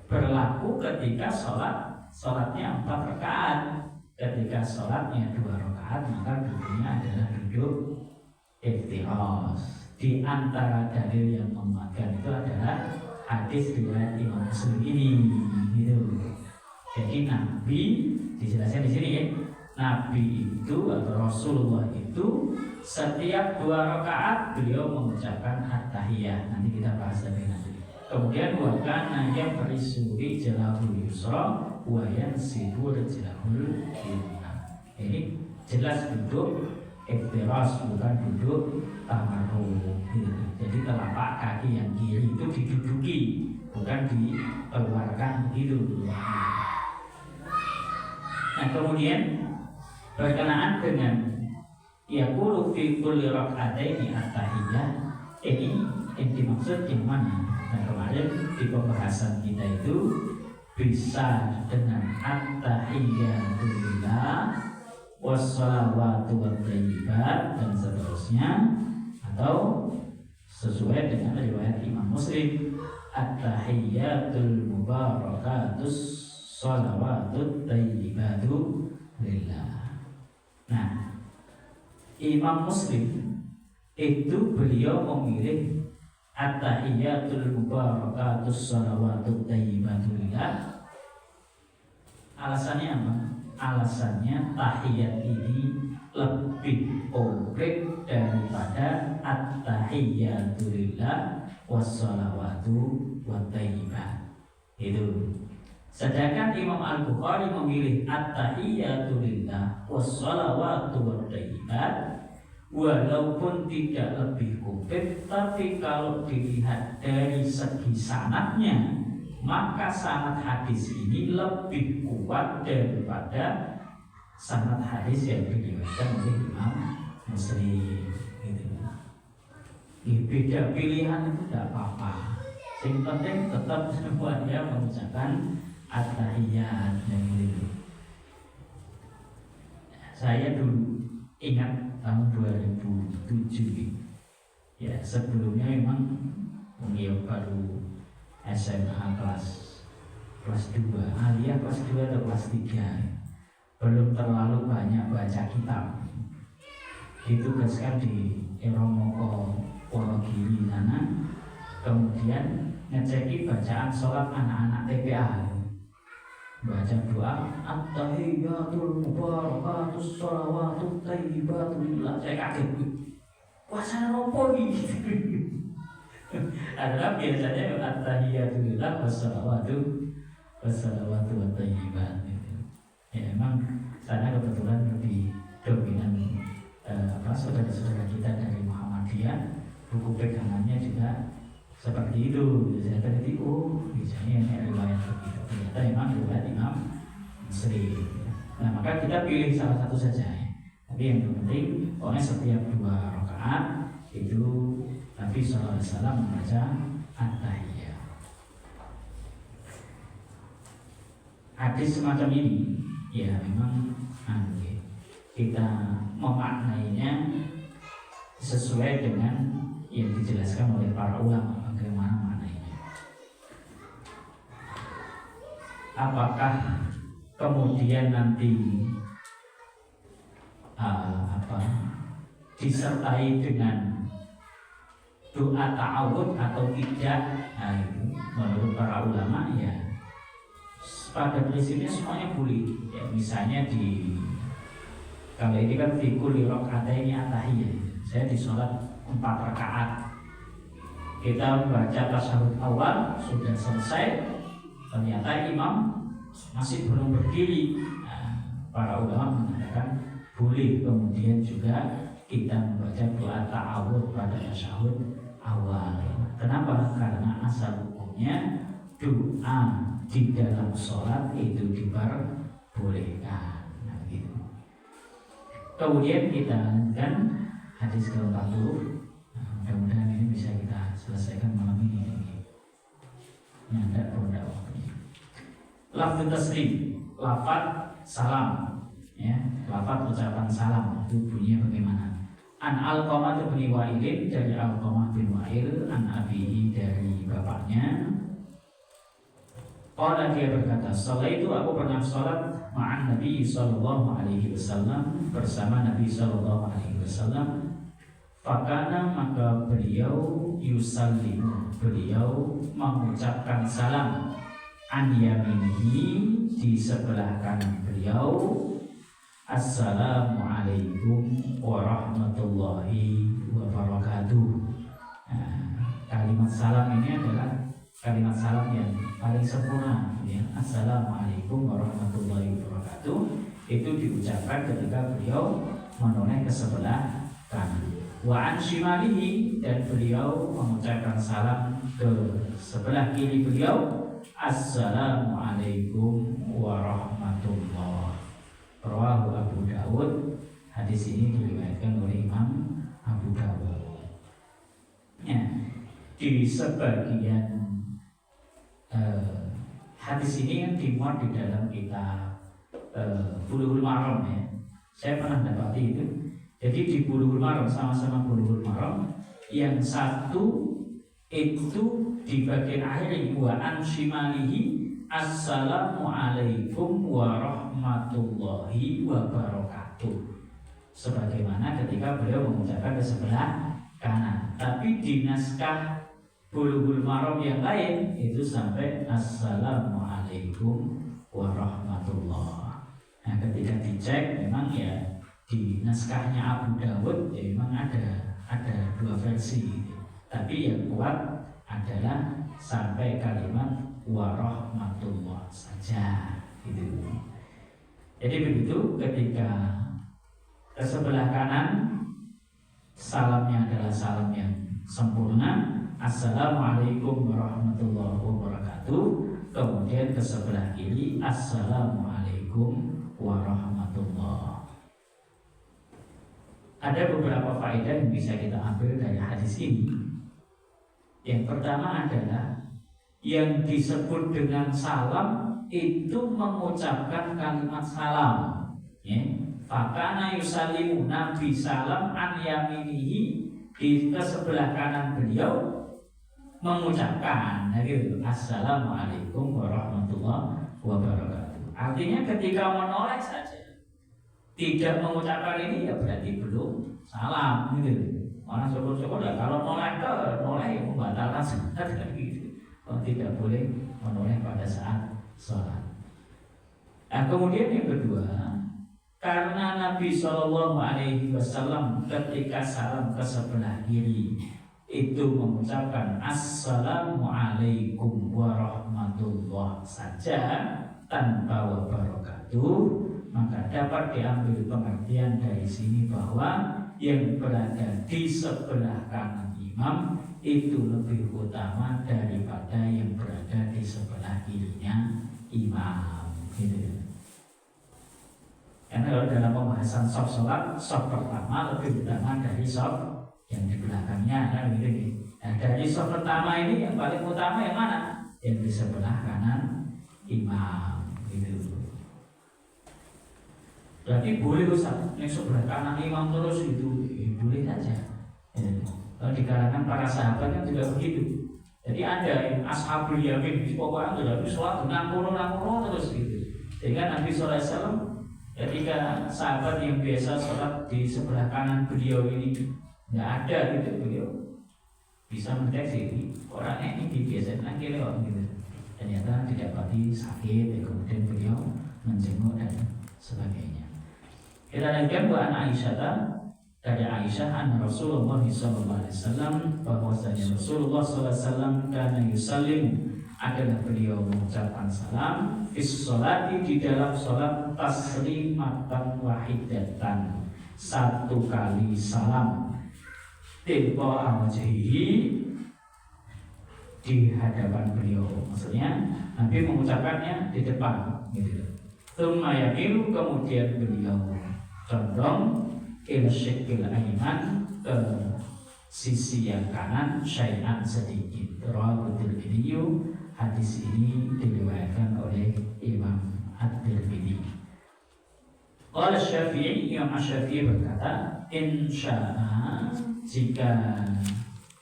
berlaku ketika sholatnya 4 rakaat. Ketika sholatnya 2 rakaat, maka duduknya adalah duduk iftirash. Di antara dalil yang menguatkan itu adalah hadis riwayat Imam Muslim ini, gitu. Jadi Nabi, dijelaskan di sini ya, Nabi itu atau Rasulullah itu setiap 2 rakaat beliau mengucapkan at-tahiyyah. Nanti kita bahas lebih lanjut. Kemudian wakana yang berisuri jalahul yusra wa yansibu jalahul yumna. Ini jelas duduk iftirash, bukan duduk tamarruk. Jadi telapak kaki yang kiri itu diduduki, bukan dikeluarkan begitu. Nah, kemudian berkenaan dengan yaqulu fi kulli rak'ataini at-tahiyyah, ini yang dimaksud yang mana? Nah, kemarin di pembahasan kita itu bisa dengan at-tahiyyatu lillah wassalawatu wathayyibat dan seterusnya, atau sesuai dengan riwayat Imam Muslim, at-tahiyyatul mubarakatus salawatut thayyibatu lillah. Nah, Imam Muslim itu beliau memilih at-tahiyyatul mubarakatus shalawatut thayyibatulillah. Alasannya apa? Alasannya tahiyat ini lebih konkret daripada at-tahiyyatulillah wassalawatu wattayyibat. Itu. Sedangkan Imam Al-Bukhari memilih at-tahiyyatulillah wassalawatu wattayyibat. Walaupun tidak lebih konkret, tapi kalau dilihat dari segi sanadnya, maka sanad hadis ini lebih kuat daripada sanad hadis yang diriwayatkan oleh Imam Muslim. Gitu. Beda pilihan itu tidak apa-apa. Yang penting tetap semuanya mengucapkan at-tahiyyat. Saya dulu ingat tahun 2007, ya sebelumnya memang beliau baru SMA kelas 2, aliyah kelas 2 atau kelas 3, belum terlalu banyak baca kitab. Ditugaskan di Eromoko Wonogiri sana, kemudian ngeceki bacaan sholat anak-anak TPA. Baca doa at-tahiyyatul mubarakatus shalawatut thayyibatulillah. Saya kaget, puasa nopo iki? Adalah biasanya at-tahiyyatulillah wassalawatu wattayyibat. Ya memang sana kebetulan lebih dominan saudara-saudara kita dari Muhammadiyah, buku pegangannya juga seperti itu. Saya tadi biasanya ini riwayat begitu. Ternyata memang riwayat Imam Muslim. Nah maka kita pilih salah satu saja ya. Tapi yang penting pokoknya setiap 2 rakaat itu Nabi SAW membaca at-tahiyyat. Hadis semacam ini ya memang kita memaknainya sesuai dengan yang dijelaskan oleh para ulama bagaimana maknanya. Apakah kemudian nanti disertai dengan doa ta'awud atau tidak? Nah, itu menurut para ulama ya pada prinsipnya semuanya boleh. Ya, misalnya kalau ini kan fi kulli raka'ataini at-tahiyyah. Saya di sholat 4 rakaat, kita baca tasyahud awal sudah selesai, ternyata imam masih belum berdiri. Nah, para ulama mengatakan boleh kemudian juga kita membaca doa ta'awud pada tasyahud awal. Kenapa? Karena asal hukumnya doa di dalam sholat itu diperbolehkan. Nah, gitu. Kemudian kita lanjutkan hadis ke-40. Mudah-mudahan ini bisa kita selesaikan malam ini. Nyandak pada waktunya. Lafaz taslim, lafaz salam, ya, lafaz ucapan salam itu bunyinya bagaimana? An Alqamah bin Wa'il, dari Alqamah bin Wa'il, an abihi, dari bapaknya. Qala, dia berkata, setelah itu aku pernah sholat ma'an Nabi sallallahu alaihi wasallam, bersama Nabi sallallahu alaihi wasallam. Fakana, maka beliau yusallimu, beliau mengucapkan salam an yaminihi, di sebelah kanan beliau, assalamualaikum warahmatullahi wabarakatuh. Nah, kalimat salam ini adalah kalimat salam yang paling sempurna, ya. Assalamualaikum warahmatullahi wabarakatuh itu diucapkan ketika beliau menoleh ke sebelah kanan. Wa an shimalihi, dan beliau mengucapkan salam ke sebelah kiri beliau, assalamualaikum warahmatullahi. Rawahu Abu Dawud. Hadis ini diriwayatkan oleh Imam Abu Dawud. Ya, di sebagian hadis ini yang dimuat di dalam kitab Bulughul Maram, ya. Saya pernah dapati itu. Jadi di Bulughul Maram, sama-sama Bulughul Maram, yang satu itu di bagian akhir ini wa an shimalihi assalamualaikum warahmatullahi wabarakatuh. Sebagaimana ketika beliau mengucapkan ke sebelah kanan. Tapi di naskah Bulughul Maram yang lain itu sampai Assalamualaikum warahmatullah. Nah, ketika dicek memang ya di naskahnya Abu Dawud ya memang ada dua versi. Tapi yang kuat adalah sampai kalimat warahmatullah saja gitu. Jadi begitu, ketika ke sebelah kanan salamnya adalah salam yang sempurna, Assalamualaikum warahmatullahi wabarakatuh. Kemudian ke sebelah kiri, Assalamualaikum warahmatullah. Ada beberapa faedah yang bisa kita ambil dari hadis ini. Yang pertama adalah yang disebut dengan salam itu mengucapkan kalimat salam, ya. Fakana yusallimu, Nabi salam an yaminihi, di sebelah kanan beliau mengucapkan Assalamualaikum warahmatullahi wabarakatuh. Artinya ketika menoleh saja tidak mengucapkan ini ya berarti belum salam gitu. Orang syukur-syukur ya kalau noleh yang membatalkan salat gitu. Tidak boleh menoleh pada saat sholat. Nah, kemudian yang kedua, karena Nabi SAW ketika salam ke sebelah kiri itu mengucapkan Assalamualaikum warahmatullah saja tanpa wabarakatuh, maka dapat diambil pengertian dari sini bahwa yang berada di sebelah kanan imam itu lebih utama daripada yang berada di sebelah kirinya imam, gitu. Karena kalau dalam pembahasan saf sholat, saf pertama lebih utama dari saf yang di belakangnya, kan gitu. Nah, dari saf pertama ini yang paling utama yang mana? Yang di sebelah kanan imam, gitu. Berarti boleh Ustaz, yang sebelah kanan imam terus itu boleh saja. Kalau di kalangan para sahabat kan juga begitu. Jadi ada yang ashabul yamin, pokoknya Nabi sholat ngangkuno terus gitu. Sehingga Nabi SAW ketika sahabat yang biasa sholat di sebelah kanan beliau ini nggak ada gitu, beliau bisa mendeteksi orangnya ini biasa lagi lewat gitu. Ternyata didapati sakit, kemudian beliau menjenguk dan sebagainya. Kita lanjutkan buat Aisyah, dari Aisyah an Rasulullah SAW bahwasanya Rasulullah SAW karena yusallim adalah beliau mengucapkan salam fis sholati, di dalam sholat taslimatan wahidatan, satu kali salam, tilqa wajhihi, di hadapan beliau, maksudnya Nabi mengucapkannya di depan gitu. Tsumma yaqilu, kemudian beliau condong ila syiqqil ayman, ke sisi yang kanan, syai'an sedikit. Rawahu Tirmidzi, hadis ini diriwayatkan oleh Imam At-Tirmidzi. Qala Syafi'i, Imam Asy-Syafi'i berkata, insya'a, jika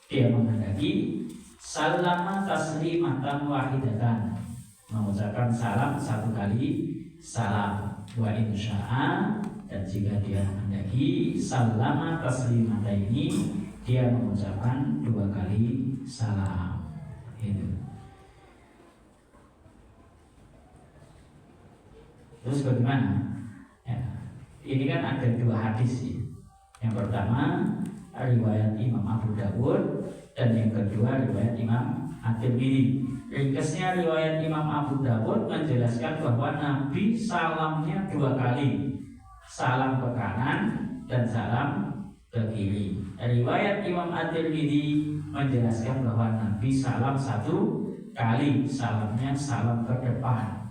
dia menghendaki, salama taslimatan wahidatan, mengucapkan salam satu kali salam. Wa insya'a, dan jika dia menghendaki, salama taslimata ini, dia mengucapkan dua kali salam. Itu. Terus bagaimana? Ya, ini kan ada dua hadis ya. Yang pertama riwayat Imam Abu Dawud, dan yang kedua riwayat Imam At-Tirmidzi. Ringkasnya riwayat Imam Abu Dawud menjelaskan bahwa Nabi salamnya dua kali, salam ke kanan dan salam ke kiri. Riwayat Imam At-Tirmidzi menjelaskan bahwa Nabi salam satu kali, salamnya salam ke depan.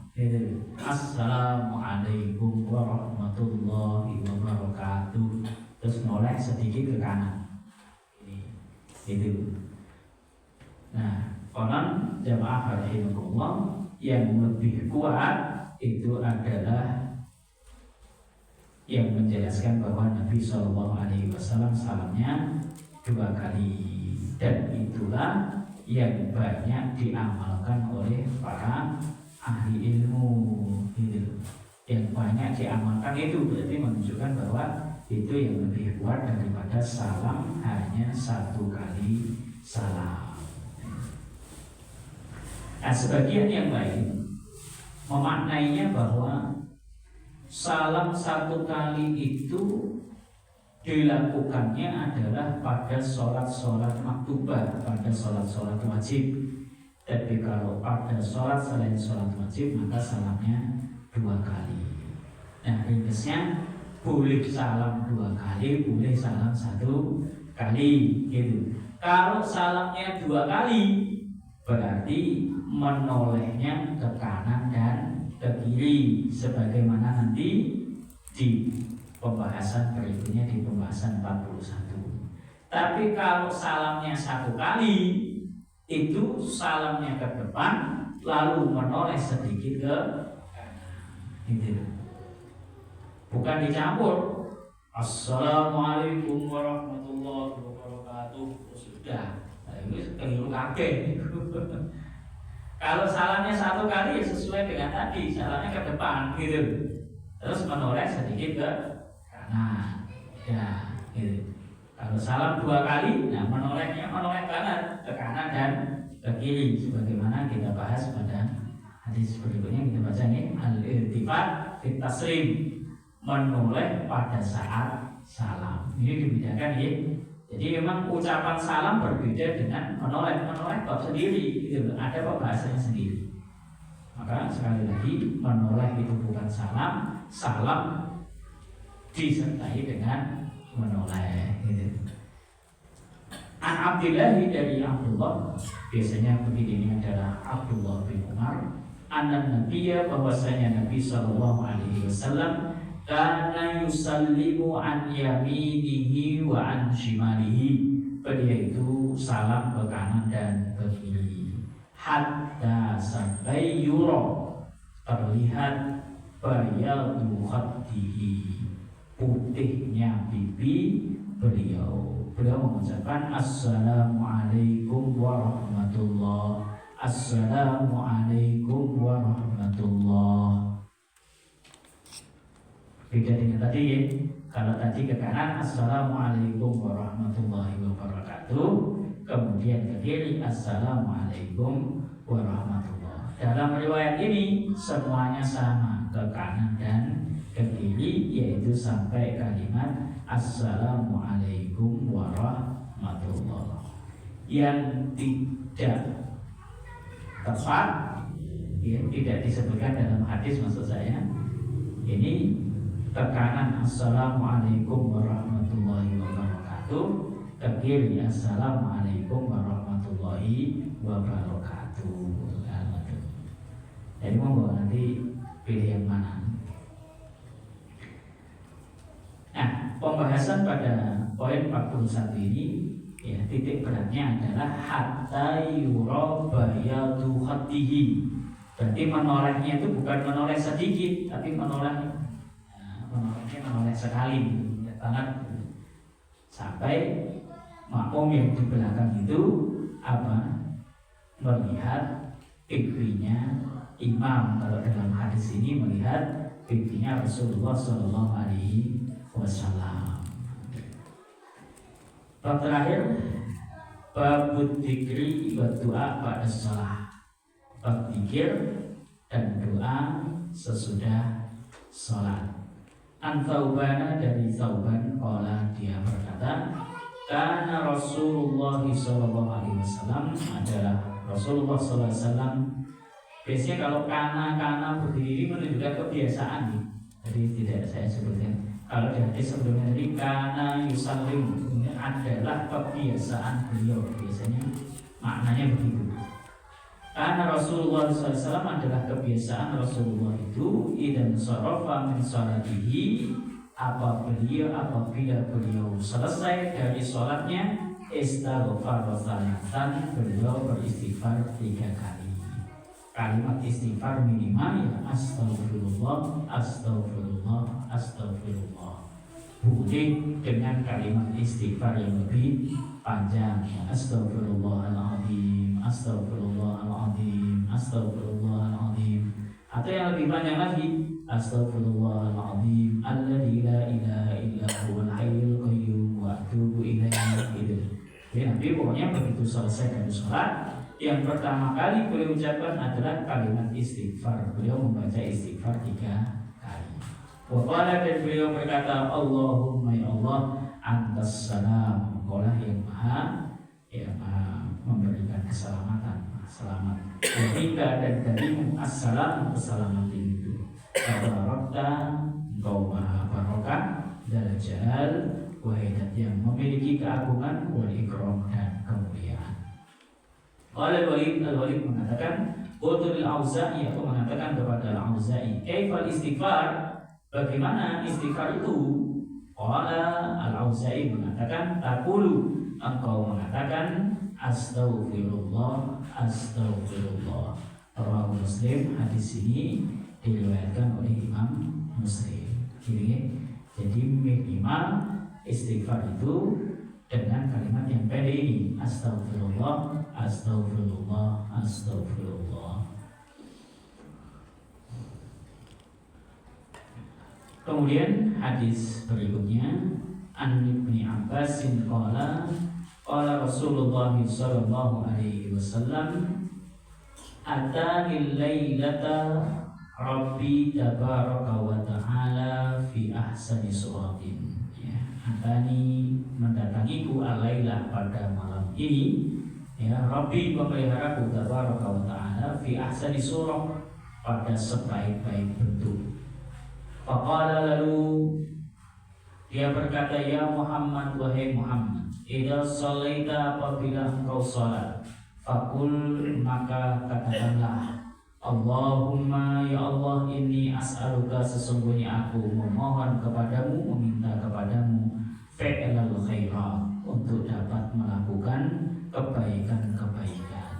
Assalamualaikum warahmatullahi wabarakatuh. Terus noleh sedikit ke kanan. Itu. Nah, konon jamaah rahimakumullah, yang lebih kuat itu adalah yang menjelaskan bahwa Nabi SAW salamnya dua kali, dan itulah yang banyak diamalkan oleh para ahli ilmu gitu. Yang banyak diamalkan itu berarti menunjukkan bahwa itu yang lebih kuat daripada salam hanya satu kali salam. Nah, sebagian yang lain memaknainya bahwa salam satu kali itu dilakukannya adalah pada sholat-sholat maktubah, pada sholat-sholat wajib. Tapi kalau pada sholat selain sholat wajib maka salamnya 2 kali. Nah, ringkasnya boleh salam 2 kali, boleh salam 1 kali gitu. Kalau salamnya 2 kali berarti menolehnya ke kanan dan ke kiri, sebagaimana nanti di pembahasan berikutnya di pembahasan 41. Tapi kalau salamnya 1 kali itu salamnya ke depan lalu menoleh sedikit ke kanan gitu. Bukan dicampur Assalamualaikum warahmatullahi wabarakatuh sudah. Nah, ini keliru kabeh. Kalau salamnya 1 kali ya sesuai dengan tadi, salamnya ke depan gitu. Terus menoleh sedikit ke kanan. Ya, gitu. Kalau salam 2 kali, nah menoleh kanan, ke kanan dan ke kiri, sebagaimana kita bahas pada hadis berikutnya. Kita baca nih, al-iltifat fit taslim, menoleh pada saat salam. Ini dibedakan ya. Jadi memang ucapan salam berbeda dengan menoleh bab sendiri, gitu. Ada pembahasannya sendiri. Maka sekali lagi, menoleh itu bukan salam, salam disertai dengan menoleh gitu. An Abdillah dari Abdullah, biasanya begini, ini adalah Abdullah bin Umar. Anan Nabiya, bahwasanya Nabi Sallallahu Alaihi Wasallam kana yusallimu an yaminihi wa an shimalihi. Dia itu salam ke kanan dan ke kiri. Hatta sampai yuro terlihat bayadu khaddihi, putihnya pipi beliau. Beliau mengucapkan Assalamualaikum warahmatullah, Assalamualaikum warahmatullah. Beda dengan tadi ya. Kalau tadi ke kanan Assalamualaikum warahmatullahi wabarakatuh, kemudian ke kiri Assalamualaikum warahmatullah. Dalam riwayat ini semuanya sama, ke kanan dan ke kiri, yaitu sampai kalimat Assalamualaikum warahmatullah. Yang tidak tepat, ya, tidak disebutkan dalam hadis, maksud saya ini ke kanan Assalamualaikum warahmatullahi wabarakatuh, ke kiri Assalamualaikum warahmatullahi wabarakatuh. Jadi monggo nanti pilih yang mana. Nah, pembahasan pada poin 41 ini ya, titik beratnya adalah hatta yura bayadu khaddihi. Berarti menolehnya itu bukan menoleh sedikit, tapi menolehnya sekali ya, banget, sampai makmum yang di belakang itu apa? Melihat pipinya imam. Kalau dalam hadis ini melihat pipinya Rasulullah Shallallahu Alaihi Wasallam. Bab terakhir, bab dzikri wa doa pada shalah, bab dzikir dan doa sesudah sholat. An Thawbana, dari Thawban, qala, dia berkata, karena Rasulullah Shallallahu Alaihi Wasallam, adalah Rasulullah Sallallahu Alaihi Wasallam. Biasanya kalau kana berdiri menunjukkan kebiasaan nih. Jadi tidak saya sebutkan. Kalau di hadis sebelumnya tadi kana yusallim, ini adalah kebiasaan beliau. Biasanya maknanya begitu. Karena Rasulullah SAW adalah kebiasaan Rasulullah itu idan sarafa min salatihi, apabila beliau selesai dari sholatnya istighfar salatan, beliau beristighfar 3 kali. Kalimat istighfar minimal ya astagfirullah, astagfirullah, astagfirullah. Boleh dengan kalimat istighfar yang lebih panjang, astagfirullahaladzim, astagfirullahaladzim, astagfirullahaladzim. Atau yang lebih panjang lagi, astaghfirullahaladzim alladzi la ilaha illa huwal hayyul qayyum wa atubu ilaihi gitu. Jadi Nabi pokoknya begitu selesai dari sholat, yang pertama kali beliau ucapkan adalah kalimat istighfar. Beliau membaca istighfar 3 kali. Waqala, dan beliau berkata, Allahumma ya Allah, antas salam, engkaulah yang maha memberikan keselamatan, selamat. Ketika dan darimu assalam, keselamatan itu. Tabarakta, engkau maha barokah, dzal jalal wahidat, yang memiliki keagungan, wal ikram, dan kemuliaan. Al-Walid mengatakan, Qultul Auza'i, aku mengatakan kepada Al-Auza'i, kaifal istighfar, bagaimana istighfar itu? Qala, Al-Auza'i mengatakan, taqulu, engkau mengatakan astaghfirullah, astaghfirullah. Rawahu Muslim, hadis ini diriwayatkan oleh Imam Muslim. Jadi minimal istighfar itu dengan kalimat yang pendek ini, astaghfirullah, astaghfirullah, astaghfirullah. Kemudian hadis berikutnya, An Ibni Abbasin qala Rasulullah sallallahu alaihi wasallam, atani lailata Rabbi tabaraka wa ta'ala fi ahsani suratin. Ya, atani, mendatangiku alailah, pada malam ini, ya, Rabbi pemeliharaku tabaraka wa ta'ala fi ahsani surah, pada sebaik-baik bentuk. Faqala, lalu dia berkata, ya Muhammad, wahai Muhammad, idza shallaita, apabila engkau salat, faqul, maka katakanlah, Allahumma ya Allah, inni as'aluka, sesungguhnya aku memohon kepadamu, meminta kepadamu, fi'lal khairat, untuk dapat melakukan kebaikan-kebaikan,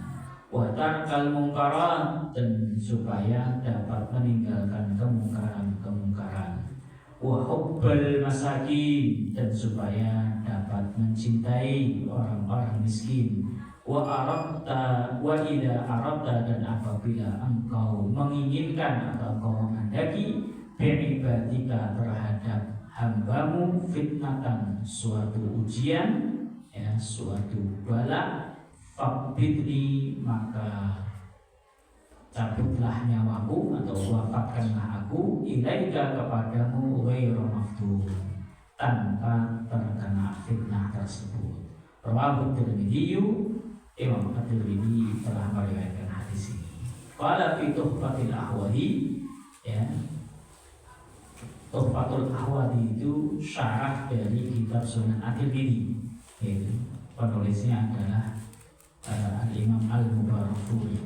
wa tarkal munkarat, dan supaya dapat meninggalkan kemungkaran-kemungkaran, wa hubbal masakin, dan supaya dapat mencintai orang-orang miskin, wa idza aradta, dan apabila engkau menginginkan atau engkau menghendaki, bi'ibadika, terhadap hambamu, fitnatan, suatu ujian, ya, suatu bala, faqbidni, maka cabutlah nyawaku atau wafatkanlah aku, ilaika, kepadamu, ghairu maftun, tanpa terkena fitnah tersebut. Rawahu Tirmidzi, Imam At-Tirmidzi telah meriwayatkan hadis ini. Qala fi Tuhfatil Ahwadi, ya, Tuhfatul Ahwadi itu syarah dari kitab Sunan At-Tirmidzi. Penulisnya adalah Al-Imam Al-Mubarakfuri.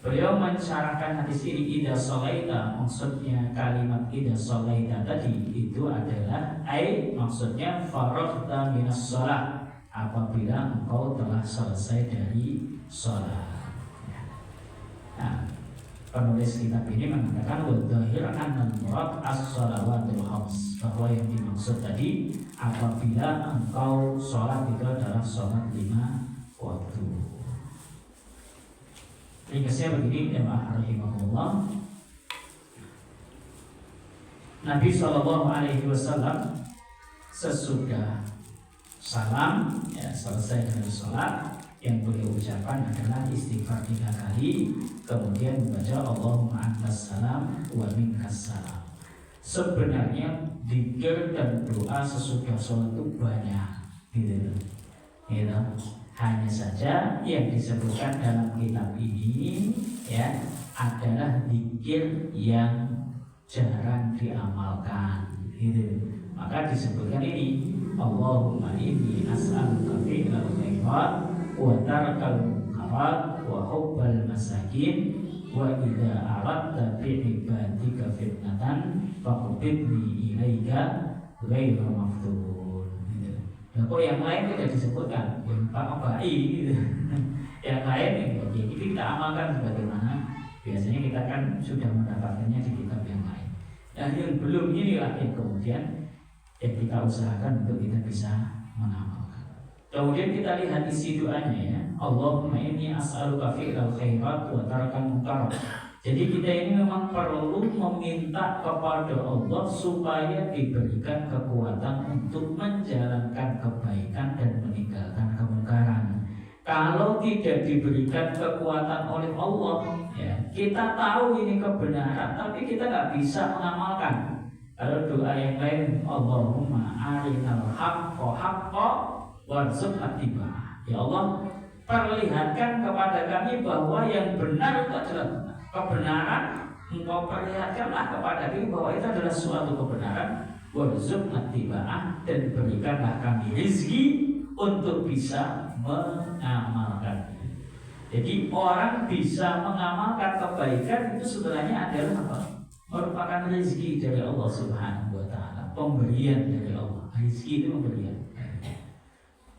Beliau mensyarahkan hadis ini, idza shalaita, maksudnya kalimat idza shalaita tadi itu adalah maksudnya faraghta minas shalah, apabila engkau telah selesai dari sholat. Nah, penulis kitab ini mengatakan wadhahir anna murad as-shalawatul khams, bahwa yang dimaksud tadi apabila engkau sholat itu adalah sholat 5 waktu. Ringkasnya begini, jemaah rahimahullah. Nabi SAW sesudah salam, ya, selesai dari sholat, yang beliau ucapkan adalah istighfar 3 kali, kemudian membaca Allahumma antas salam wa minkas salam. Sebenarnya dzikir dan doa sesudah sholat itu banyak, gitu. Hanya saja yang disebutkan dalam kitab ini, ya, adalah dzikir yang jarang diamalkan, gitu. Maka disebutkan ini, Allahumma inni as'aluka fi'lal khairat wa tarkal munkarat wa hubbal masakin wa idza aradta bi ibadika fitnatan faqbidni ilaika ghairu maftun. Nah, kok yang lain tidak disebutkan, Pak Obai gitu. Yang lain jadi kita amalkan sebagaimana biasanya kita kan sudah mendapatkannya di kitab yang lain. Dan yang belum inilah yang kemudian kita usahakan untuk kita bisa mengamalkan. Kemudian kita lihat isi doanya, ya. Allahumma inni as'aluka fi'lal khairat wa tarkal munkarat. Jadi kita ini memang perlu meminta kepada Allah supaya diberikan kekuatan untuk menjalankan kebaikan dan meninggalkan kemungkaran. Kalau tidak diberikan kekuatan oleh Allah, ya, kita tahu ini kebenaran, tapi kita nggak bisa mengamalkan. Kalau doa yang lain, Allahumma arinal haqqa haqqa warzuqna ittiba'ah. Ya Allah, perlihatkan kepada kami bahwa yang benar itu adalah benar. Kebenaran Engkau perlihatkanlah kepada kami bahwa itu adalah suatu kebenaran. Warzuqna ittiba'ah, dan berikanlah kami rezeki untuk bisa mengamalkan. Jadi orang bisa mengamalkan kebaikan itu sebenarnya adalah apa? Merupakan rezeki dari Allah Subhanahu wa Ta'ala, pemberian dari Allah. Rezeki itu pemberian.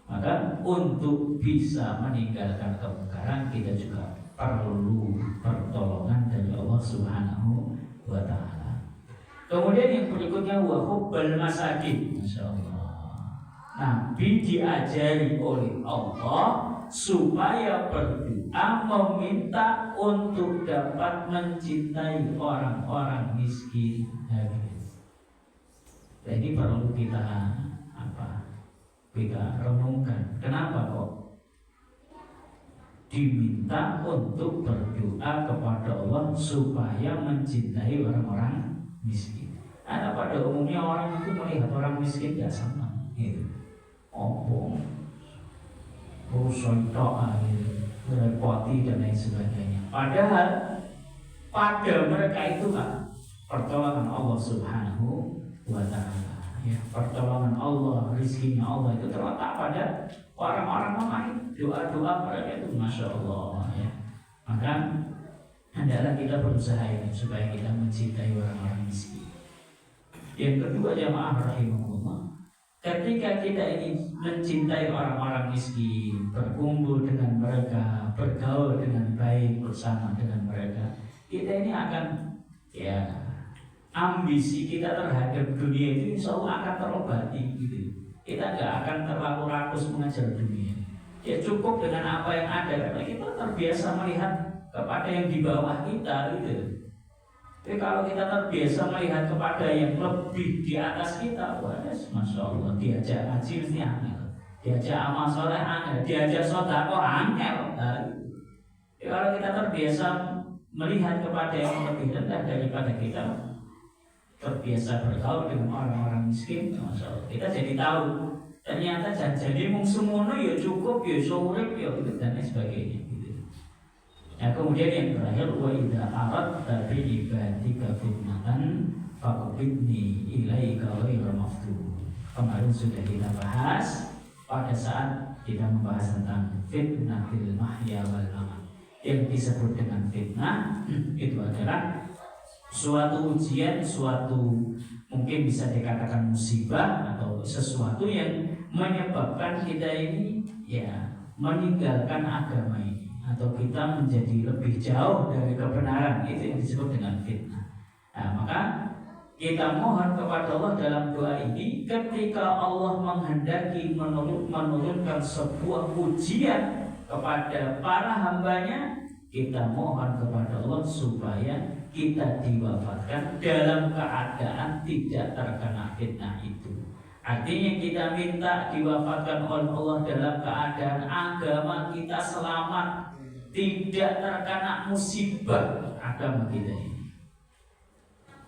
Maka untuk bisa meninggalkan kemungkaran kita juga perlu pertolongan dari Allah Subhanahu wa Ta'ala. Kemudian yang berikutnya wa hubbal masakin. Masya Allah. Nabi diajari oleh Allah supaya berdoa meminta untuk dapat mencintai orang-orang miskin. Jadi perlu kita kita renungkan. Kenapa kok diminta untuk berdoa kepada Allah supaya mencintai orang-orang miskin? Karena pada umumnya orang itu melihat orang miskin gak senang, gitu. Urusan doa, repoti dan lain sebagainya. Padahal pada mereka itu kan pertolongan Allah Subhanahu wa Ta'ala. Ya, pertolongan Allah, rezekinya Allah itu terletak pada orang-orang lemah. Doa-doa mereka itu Masya Allah, ya. Maka hendaklah kita berusaha ini supaya kita mencintai orang-orang miskin. Yang kedua, jamaah rahimahullah, ketika kita ini mencintai orang-orang miskin, berkumpul dengan mereka, bergaul dengan baik bersama dengan mereka, kita ini akan, ya, ambisi kita terhadap dunia itu insya Allah akan terobati, gitu. Kita nggak akan terlalu rakus mengejar dunia. Ya cukup dengan apa yang ada, karena kita terbiasa melihat kepada yang di bawah kita, gitu. Tapi kalau kita terbiasa melihat kepada yang lebih di atas kita, wah, Masya Allah, diajak ngaji mesti angel, diajak amal soleh angel, diajak sedekah angel. Kalau kita terbiasa melihat kepada yang lebih rendah daripada kita, terbiasa bergaul dengan orang-orang miskin, Masya Allah, kita jadi tahu ternyata jadi mungsumono ya cukup, ya surip, ya gitu dan lain sebagainya, gitu. Nah kemudian yang terakhir, wa idza aradta bi ibadika fitnatan faqbidni ilaika ghairu maftun. Kemarin sudah kita bahas pada saat kita membahas tentang fitnatil mahya wal mamat. Yang disebut dengan fitnah itu adalah suatu ujian, suatu mungkin bisa dikatakan musibah atau sesuatu yang menyebabkan kita ini ya meninggalkan agama ini atau kita menjadi lebih jauh dari kebenaran. Itu yang disebut dengan fitnah. Nah, maka kita mohon kepada Allah dalam doa ini ketika Allah menghendaki menurunkan sebuah ujian kepada para hambanya, kita mohon kepada Allah supaya kita diwafatkan dalam keadaan tidak terkena fitnah itu. Artinya kita minta diwafatkan oleh Allah dalam keadaan agama kita selamat, tidak terkena musibah agama kita ini.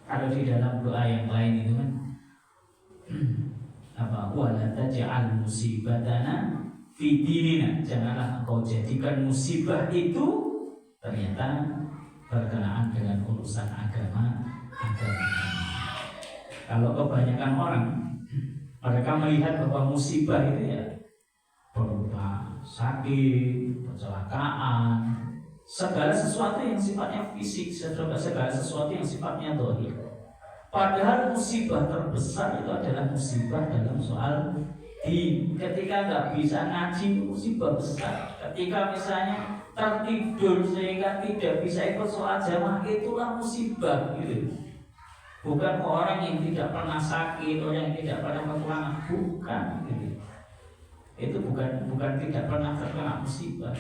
Kalau di dalam doa yang lain itu kan apa? Wala taj'al musibatana fi dinina. Janganlah engkau jadikan musibah itu ternyata berkenaan dengan urusan agama. Kalau kebanyakan orang mereka melihat bahwa musibah itu ya berupa sakit, kecelakaan, segala sesuatu yang sifatnya fisik, segala sesuatu yang sifatnya zahir. Padahal musibah terbesar itu adalah musibah dalam soal ketika nggak bisa ngaji, musibah besar. Ketika misalnya tertidur sehingga tidak bisa ikut sholat jamaah, itulah musibah, gitu. Bukan orang yang tidak pernah sakit, orang yang tidak pernah kekurangan, bukan, gitu. Itu bukan tidak pernah terkena musibah.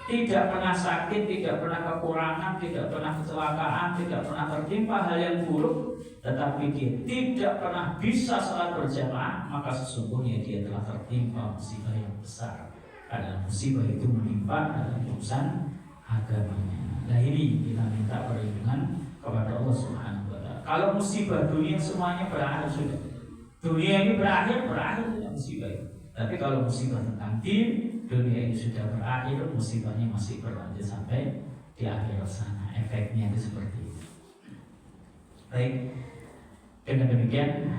tidak pernah sakit, tidak pernah kekurangan, tidak pernah kecelakaan, tidak pernah tertimpa hal yang buruk, tetapi dia tidak pernah bisa salat berjamaah, maka sesungguhnya dia telah tertimpa musibah yang besar. Karena musibah itu menimpa dalam urusan agamanya. Nah ini kita minta perlindungan kepada Allah Subhanahu wa Ta'ala. Kalau musibah dunia semuanya berakhir sudah. Dunia ini berakhir sudah musibah itu. Tapi kalau musibah tentang din, dunia ini sudah berakhir, musibahnya masih berlanjut sampai di akhir sana. Efeknya itu seperti itu. Baik, dengan demikian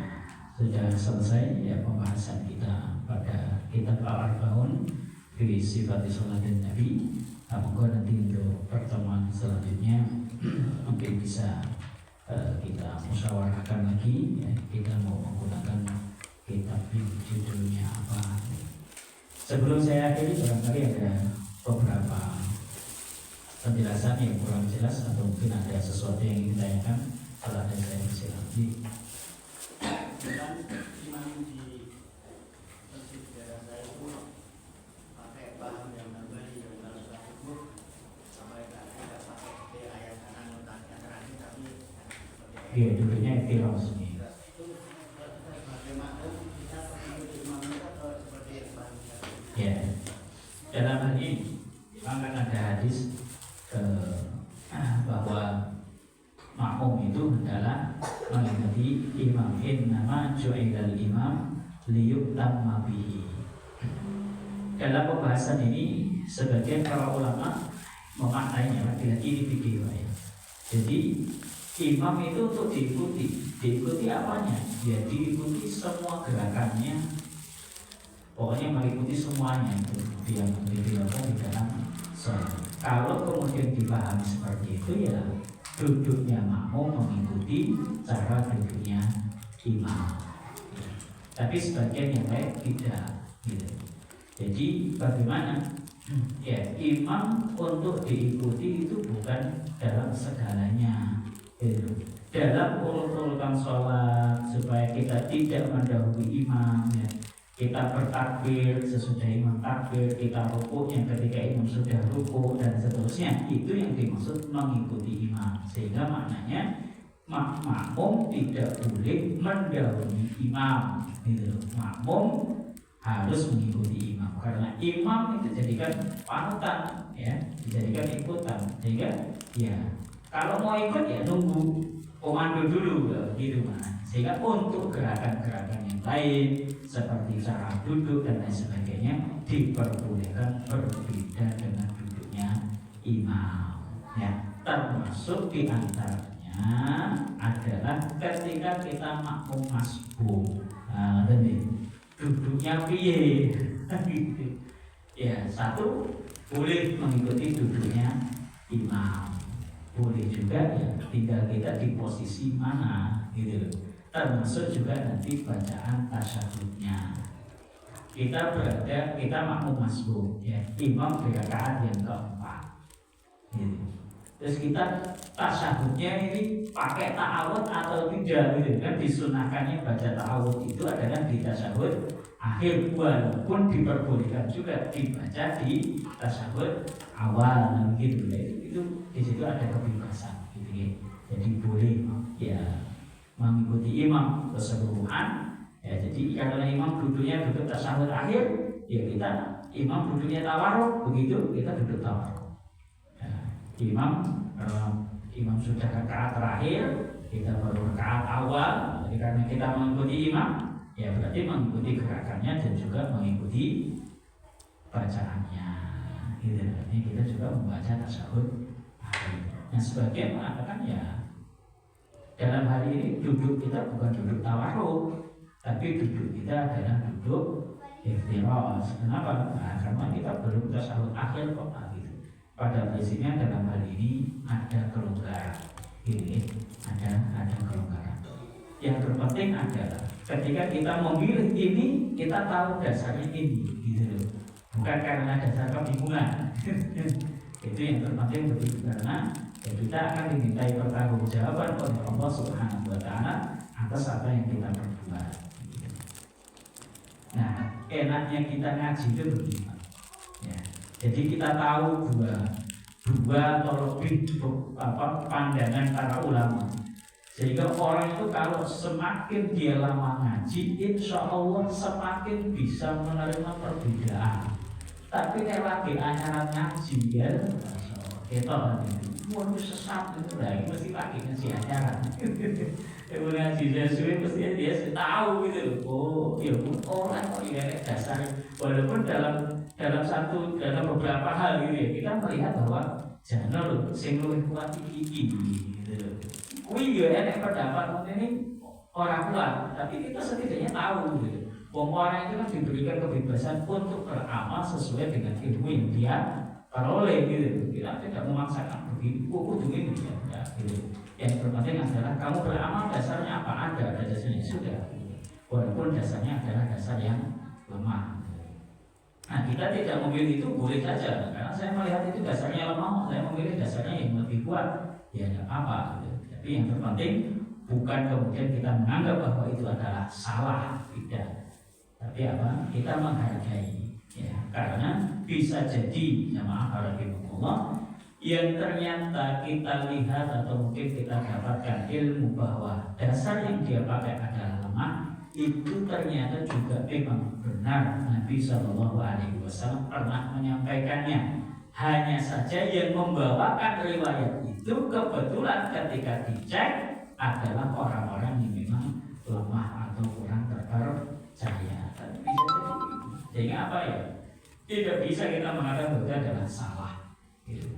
sudah selesai ya pembahasan kita pada kitab Al-Arba'un fi Sifati Sholatin Nabi. Semoga nanti untuk pertemuan selanjutnya mungkin bisa kita musyawarahkan lagi ya, kita mau menggunakan kitab ini judulnya apa. Sebelum saya akhiri, barangkali ada beberapa penjelasan yang kurang jelas atau mungkin ada sesuatu yang ingin ditanyakan. Kalau ada saya bisa lagi. Imam di masjid daerah saya itu pakai bahan yang berbeda yang dalam suku sampai tidak pakai ayat kanan letaknya terakhir tapi iya dulunya ikhtiras nih. Ya, dalam hal ini akan ada hadis bahwa makmum itu adalah mengikuti imam. Innama ju'ilal imam liyu'tamma bihi. Dalam pembahasan ini sebagian para ulama memaknainya lagi-lagi ini video ya. Jadi imam itu untuk diikuti apanya? Ya diikuti semua gerakannya. Pokoknya mengikuti semuanya itu yang dilakukan di dalam sholat. Kalau kemudian dipahami seperti itu ya duduknya makmum mengikuti cara duduknya imam. Tapi sebagian yang lain tidak. Gitu. Jadi bagaimana? Ya imam untuk diikuti itu bukan dalam segalanya. Gitu. Dalam urut-urutan sholat supaya kita tidak mendahului imam. Ya. Kita bertakbir sesudah imam takbir, kita rukuk yang ketika imam sudah rukuk dan seterusnya. Itu yang dimaksud mengikuti imam. Sehingga maknanya makmum tidak boleh mendahului imam. Gitu. Makmum harus mengikuti imam karena imam itu dijadikan panutan, ya, dijadikan ikutan. Sehingga ya kalau mau ikut ya nunggu komando dulu, gitu mana. Sehingga untuk gerakan-gerakan yang lain seperti cara duduk dan lain sebagainya diperbolehkan berbeda dengan duduknya imam. Ya, termasuk diantaranya adalah ketika kita makmum masbuk. Nah, duduknya piye? Ya, satu boleh mengikuti duduknya imam. Boleh juga ya tinggal kita di posisi mana gitu loh. Termasuk juga nanti bacaan tasyahudnya. Kita makmum masbuk ya, imam di rakaat yang keempat gitu. Terus kita tasyahudnya ini pakai ta'awud atau tidak gitu kan. Disunahkannya baca ta'awud itu adalah di tasyahud akhir, walaupun diperbolehkan juga dibaca di tasyahud awal gitu ya. Itu di situ ada kebebasan gitu ya. Jadi boleh ya mengikuti imam keseluruhan ya. Jadi karena imam duduknya duduk tasyahud akhir ya kita imam duduknya tawarruk, begitu kita duduk tawarruk ya. Imam sudah rakaat terakhir kita baru rakaat awal. Jadi karena kita mengikuti imam ya berarti mengikuti gerakannya dan juga mengikuti bacaannya gitu. Artinya kita juga membaca tasyahud akhir. Nah sebagian mengatakan ya dalam hari ini duduk kita bukan duduk tawarruk, tapi duduk kita adalah duduk ikhtiras. Kenapa? Nah, karena kita belum tasyahud akhir kok gitu. Pada prinsipnya dalam hal ini ada kelonggaran, ini ada kelonggaran. Yang terpenting adalah ketika kita memilih ini kita tahu dasarnya ini, gitu loh. Bukan karena dasar kebingungan. Itu yang terpenting begitu karena ya kita akan dimintai pertanggungjawaban oleh Allah Subhanahu wa Ta'ala atas apa yang kita perbuat. Nah, enaknya kita ngaji itu begini. Ya. Jadi kita tahu dua atau lebih pandangan para ulama. Sehingga orang itu kalau semakin dia lama ngaji, insya Allah semakin bisa menerima perbedaan. Tapi kalau lagi anyaran ngaji ya, kita waduh sesat itu lagi mesti pakai ngaji anyaran. Kalau ngaji sesuai mesti dia tahu gitu loh. Oh, ya orang kok ini dasar. Walaupun dalam beberapa hal gitu ya, kita melihat bahwa jangan loh, sing luwih kuat iki gitu loh. Kuwi yo enek pendapat ini orang kuat, tapi kita setidaknya tahu gitu. Orang itu kan diberikan kebebasan untuk beramal sesuai dengan ilmu yang dia peroleh gitu. Kita tidak memaksakan begitu, kudu ini ya gitu. Yang terpenting adalah kamu beramal dasarnya apa, ada dasarnya sudah. Walaupun dasarnya adalah dasar yang lemah. Nah, kita tidak memilih itu boleh saja, karena saya melihat itu dasarnya lemah, saya memilih dasarnya yang lebih kuat, ya tidak apa-apa gitu. Tapi yang terpenting bukan kemudian kita menganggap bahwa itu adalah salah, tidak. Tapi apa? Kita menghargai, ya, karena bisa jadi, ya maaf warahmatullah, yang ternyata kita lihat atau mungkin kita dapatkan ilmu bahwa dasar yang dia pakai adalah lemah, itu ternyata juga memang benar. Nabi Shallallahu Alaihi Wasallam pernah menyampaikannya. Hanya saja yang membawakan riwayat itu kebetulan ketika dicek adalah orang-orang yang memang lemah atau kurang terpercaya. Tapi bisa jadi. Sehingga apa ya? Tidak bisa kita mengatakan bahwa itu adalah salah. Gitu.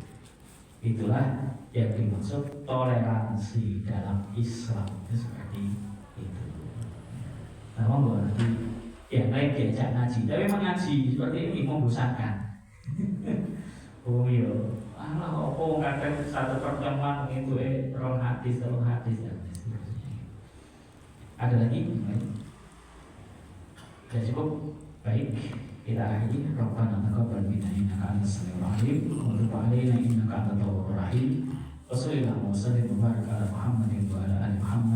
Itulah yang dimaksud toleransi dalam Islam itu seperti itu. Nah, berarti yang lain diajak ngaji, tapi mengaji seperti ini membosankan. Oh iya, Allah opo kadang satu pertemuan itu rong hadis dan seterusnya. Ada lagi? Sudah cukup? Baik, kita akhiri. Rabbana taqabbal minna innaka antas samiul alim wa tub alaina innaka antat tawwabur rahim. Wassallallahu wasallam wa baraka ala Muhammadin wa ala ali Muhammad.